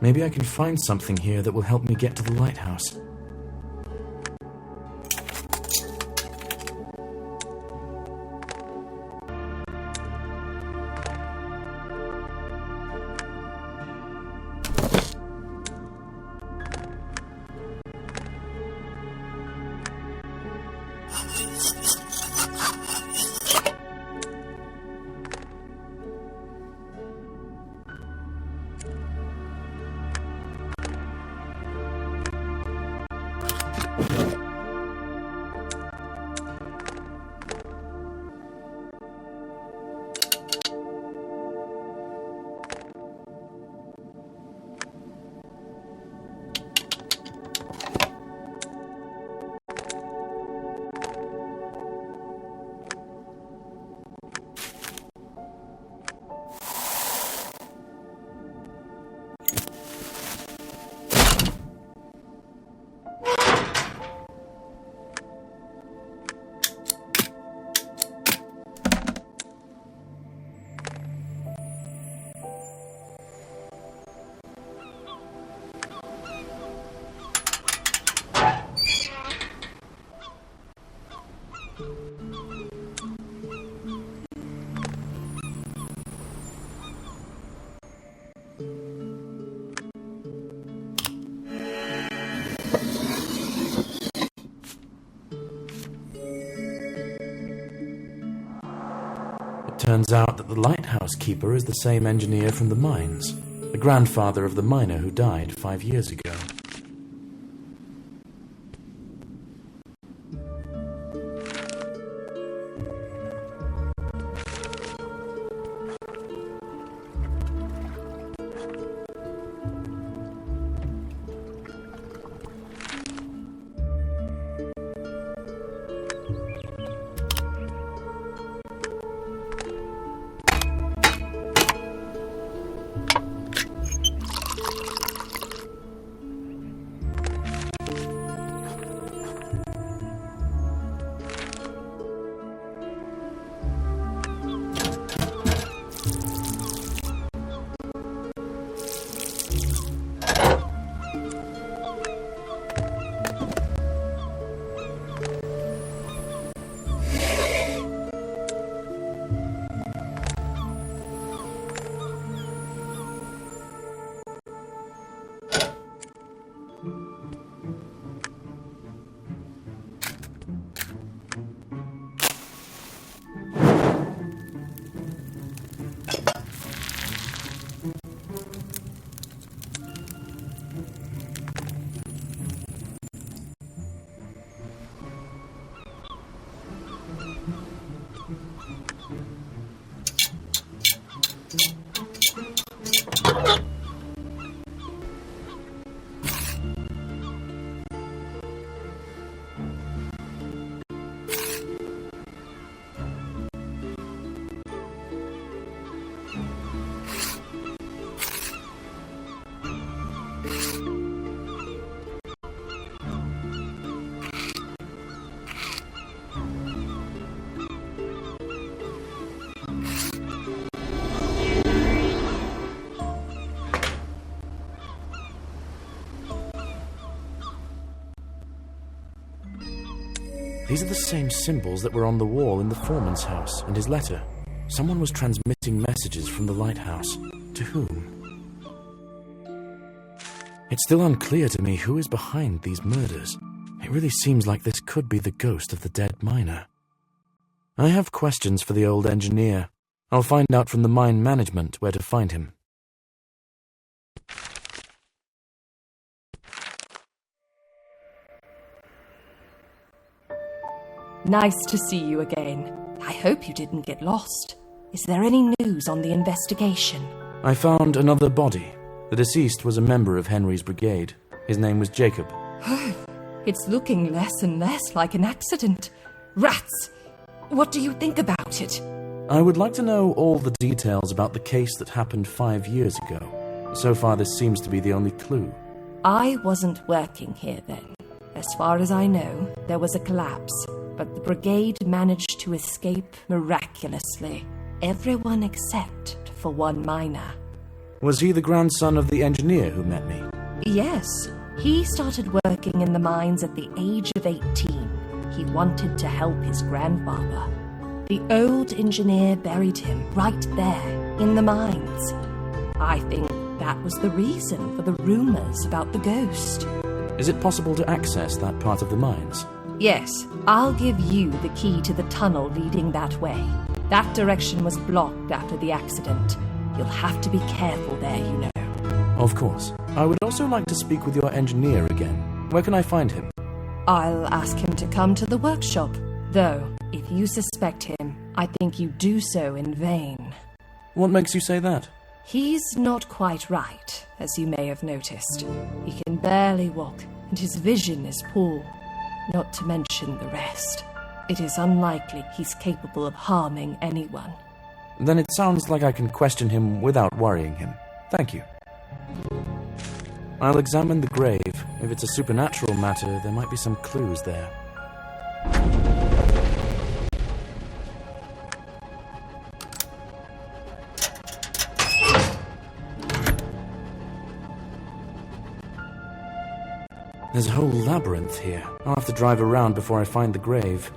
Maybe I can find something here that will help me get to the lighthouse. Turns out that the lighthouse keeper is the same engineer from the mines, the grandfather of the miner who died 5 years ago. These are the same symbols that were on the wall in the foreman's house and his letter. Someone was transmitting messages from the lighthouse. To whom? It's still unclear to me who is behind these murders. It really seems like this could be the ghost of the dead miner. I have questions for the old engineer. I'll find out from the mine management where to find him. Nice to see you again. I hope you didn't get lost. Is there any news on the investigation? I found another body. The deceased was a member of Henry's brigade. His name was Jacob. It's looking less and less like an accident. Rats! What do you think about it? I would like to know all the details about the case that happened 5 years ago. So far, this seems to be the only clue. I wasn't working here then. As far as I know, there was a collapse, but the brigade managed to escape miraculously. Everyone except for one miner. Was he the grandson of the engineer who met me? Yes. He started working in the mines at the age of 18. He wanted to help his grandfather. The old engineer buried him right there, in the mines. I think that was the reason for the rumors about the ghost. Is it possible to access that part of the mines? Yes, I'll give you the key to the tunnel leading that way. That direction was blocked after the accident. You'll have to be careful there, you know. Of course. I would also like to speak with your engineer again. Where can I find him? I'll ask him to come to the workshop. Though, if you suspect him, I think you do so in vain. What makes you say that? He's not quite right, as you may have noticed. He can barely walk, and his vision is poor. Not to mention the rest. It is unlikely he's capable of harming anyone. Then it sounds like I can question him without worrying him. Thank you. I'll examine the grave. If it's a supernatural matter, there might be some clues there. There's a whole labyrinth here. I'll have to drive around before I find the grave.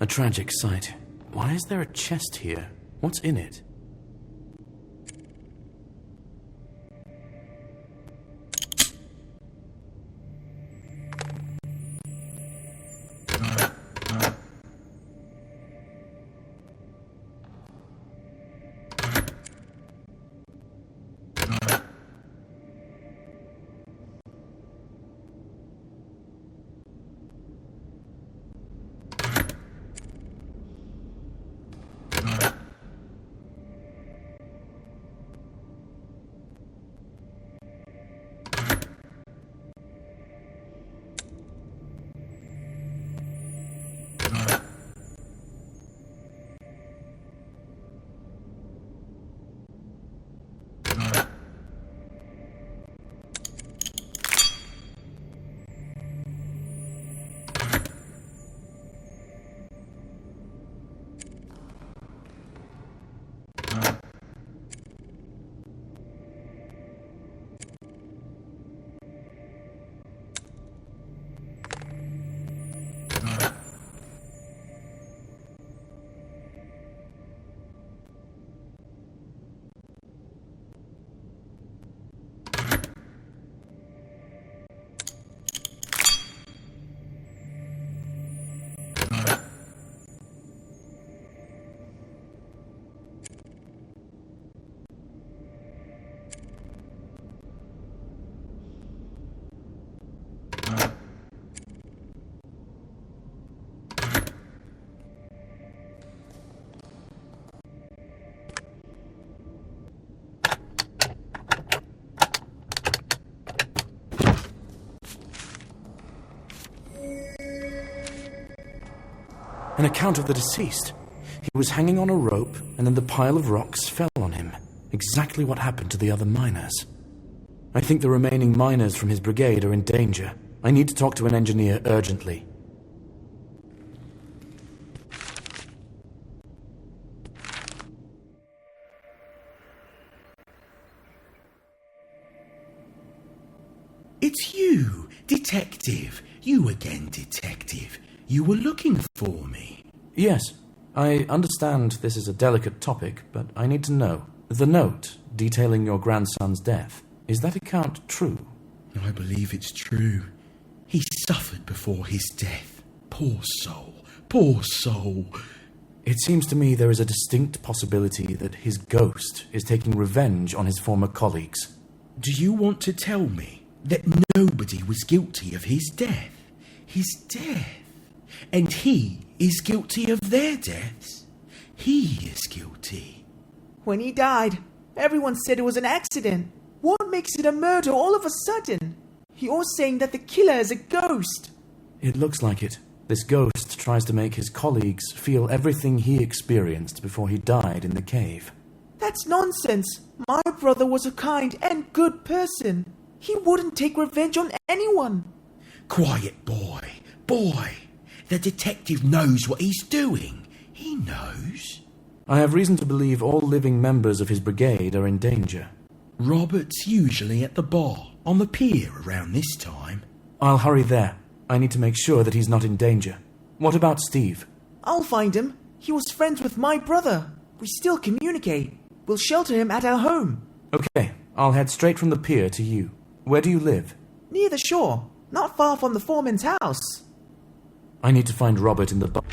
A tragic sight. Why is there a chest here? What's in it? An account of the deceased. He was hanging on a rope, and then the pile of rocks fell on him. Exactly what happened to the other miners. I think the remaining miners from his brigade are in danger. I need to talk to an engineer urgently. It's you, Detective. You again, Detective. You were looking for me. Yes, I understand this is a delicate topic, but I need to know. The note detailing your grandson's death, is that account true? I believe it's true. He suffered before his death. Poor soul, poor soul. It seems to me there is a distinct possibility that his ghost is taking revenge on his former colleagues. Do you want to tell me that nobody was guilty of his death? His death? And he is guilty of their deaths? He is guilty. When he died, everyone said it was an accident. What makes it a murder all of a sudden? You're saying that the killer is a ghost. It looks like it. This ghost tries to make his colleagues feel everything he experienced before he died in the cave. That's nonsense. My brother was a kind and good person. He wouldn't take revenge on anyone. Quiet, boy. Boy. The detective knows what he's doing. He knows. I have reason to believe all living members of his brigade are in danger. Robert's usually at the bar on the pier around this time. I'll hurry there. I need to make sure that he's not in danger. What about Steve? I'll find him. He was friends with my brother. We still communicate. We'll shelter him at our home. Okay, I'll head straight from the pier to you. Where do you live? Near the shore, not far from the foreman's house. I need to find Robert in the bar.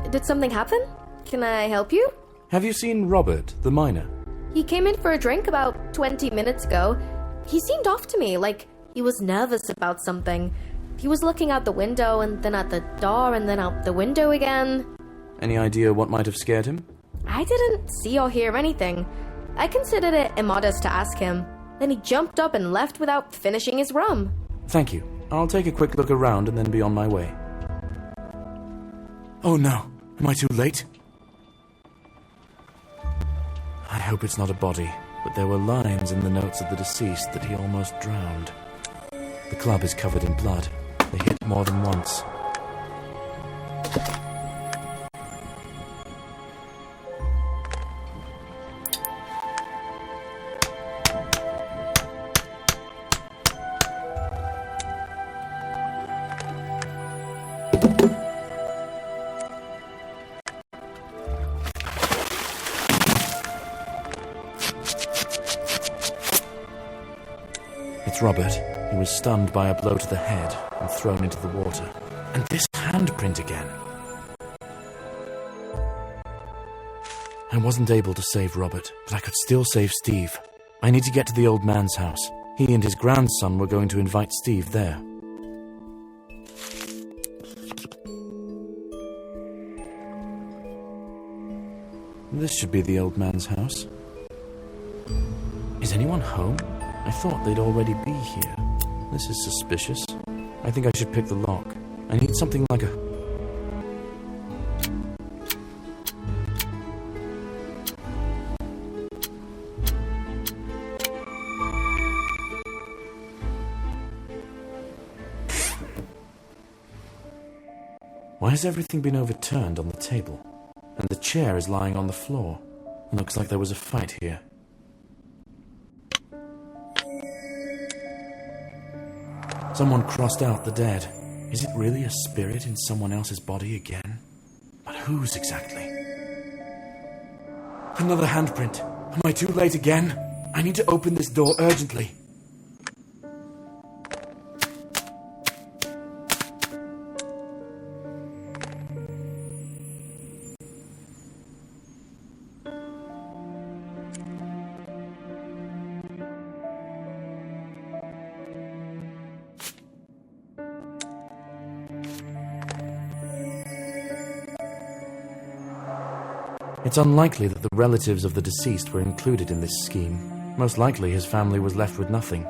Did something happen? Can I help you? Have you seen Robert, the miner? He came in for a drink about 20 minutes ago. He seemed off to me, like he was nervous about something. He was looking out the window and then at the door and then out the window again. Any idea what might have scared him? I didn't see or hear anything. I considered it immodest to ask him. Then he jumped up and left without finishing his rum. Thank you. I'll take a quick look around and then be on my way. Oh no. Am I too late? I hope it's not a body, but there were lines in the notes of the deceased that he almost drowned. The club is covered in blood. They hit more than once. It's Robert. He was stunned by a blow to the head and thrown into the water. And this handprint again. I wasn't able to save Robert, but I could still save Steve. I need to get to the old man's house. He and his grandson were going to invite Steve there. This should be the old man's house. Is anyone home? I thought they'd already be here. This is suspicious. I think I should pick the lock. I need something like a... Why has everything been overturned on the table? And the chair is lying on the floor. Looks like there was a fight here. Someone crossed out the dead. Is it really a spirit in someone else's body again? But whose exactly? Another handprint. Am I too late again? I need to open this door urgently. It's unlikely that the relatives of the deceased were included in this scheme. Most likely his family was left with nothing.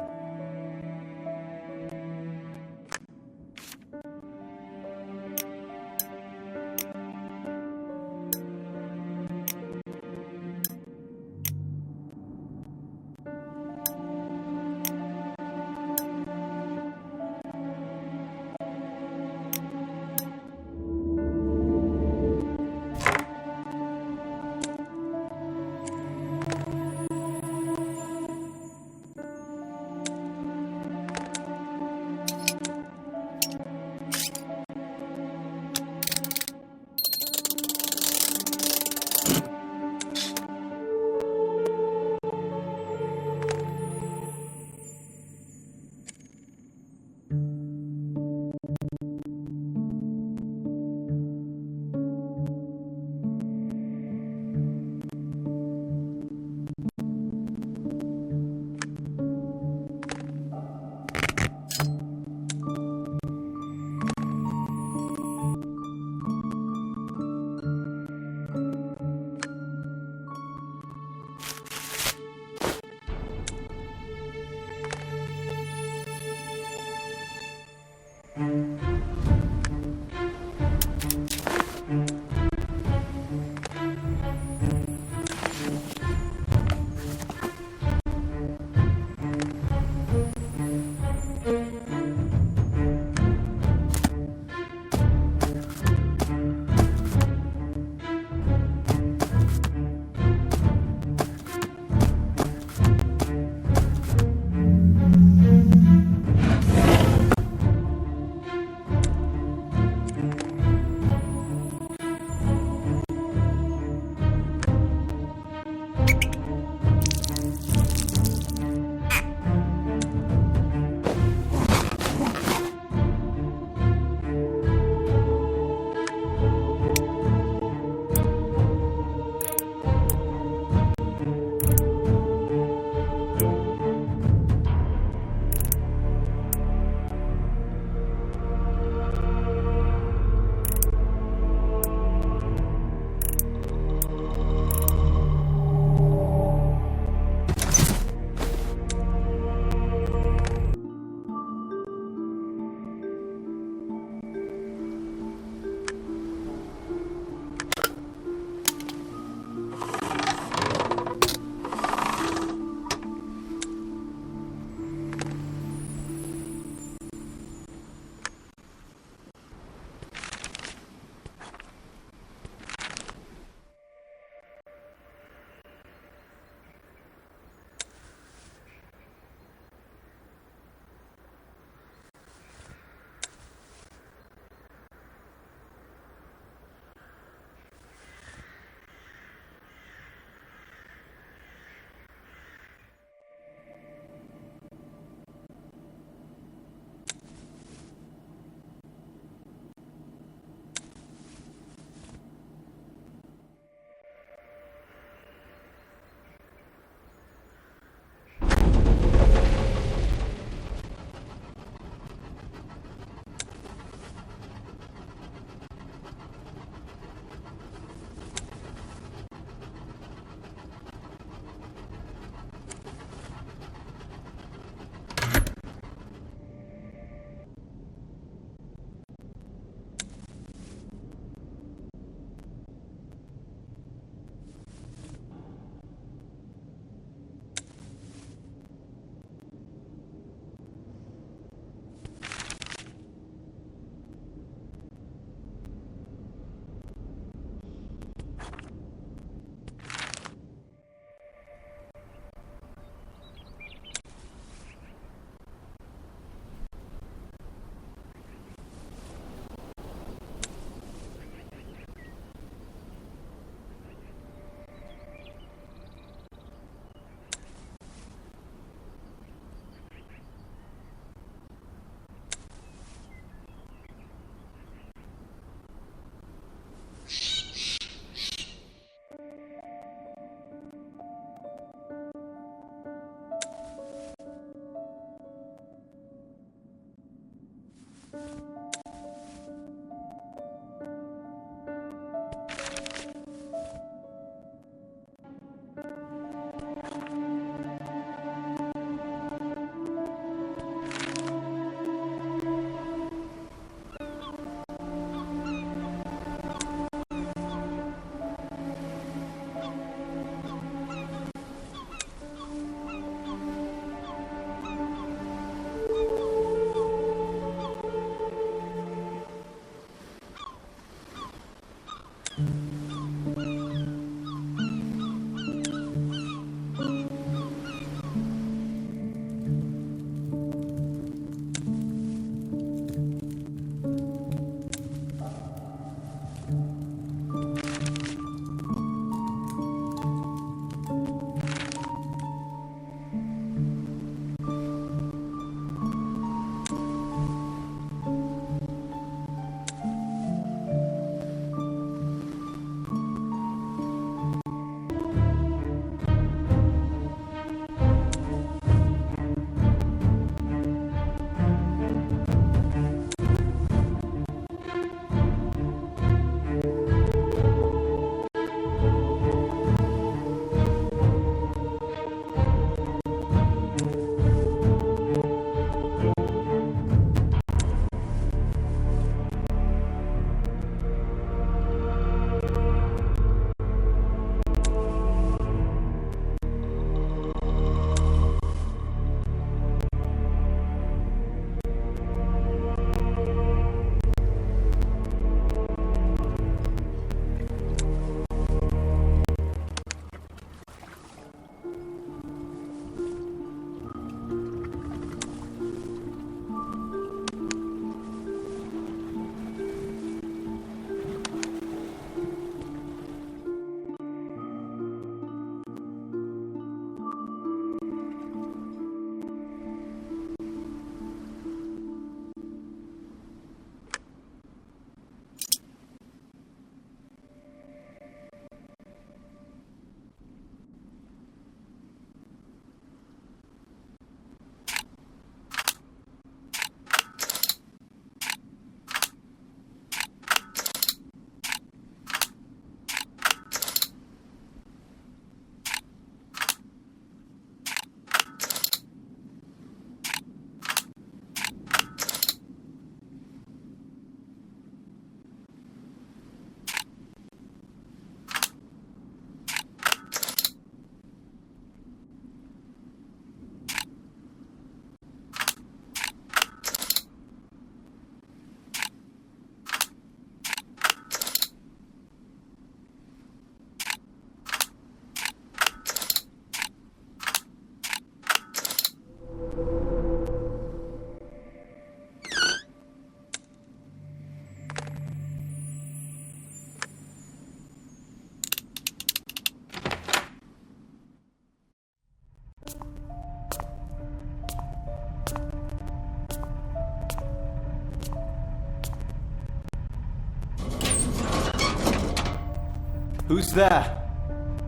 Who's there?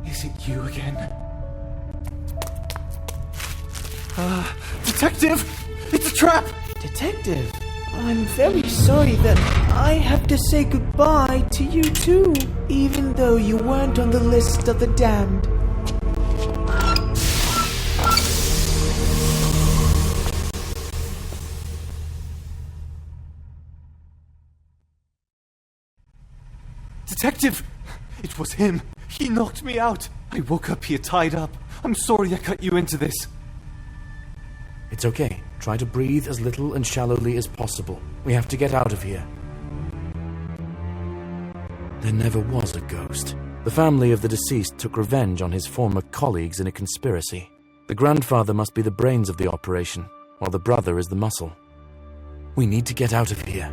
Is it you again? Detective! It's a trap! Detective, I'm very sorry that I have to say goodbye to you too, even though you weren't on the list of the damned. Detective! It was him. He knocked me out. I woke up here tied up. I'm sorry I cut you into this. It's okay. Try to breathe as little and shallowly as possible. We have to get out of here. There never was a ghost. The family of the deceased took revenge on his former colleagues in a conspiracy. The grandfather must be the brains of the operation, while the brother is the muscle. We need to get out of here.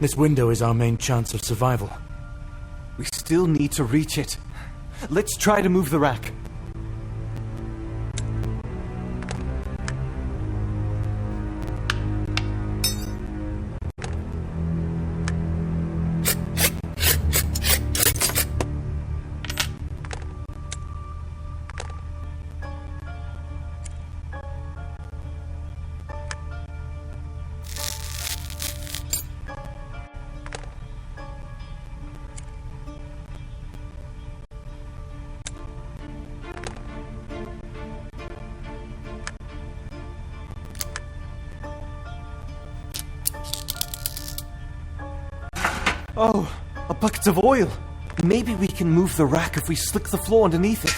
This window is our main chance of survival. We still need to reach it. Let's try to move the rack. Oh, a bucket of oil. Maybe we can move the rack if we slick the floor underneath it.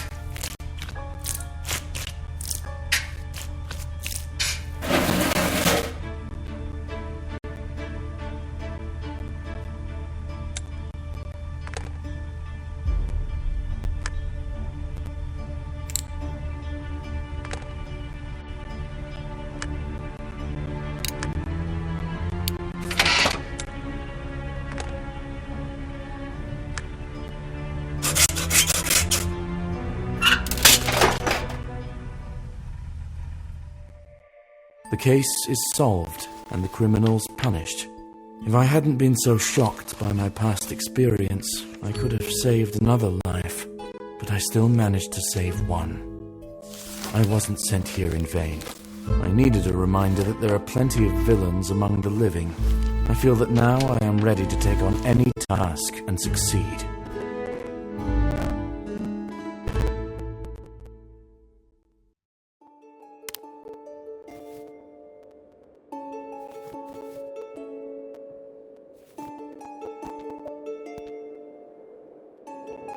The case is solved and the criminals punished. If I hadn't been so shocked by my past experience, I could have saved another life, but I still managed to save one. I wasn't sent here in vain. I needed a reminder that there are plenty of villains among the living. I feel that now I am ready to take on any task and succeed.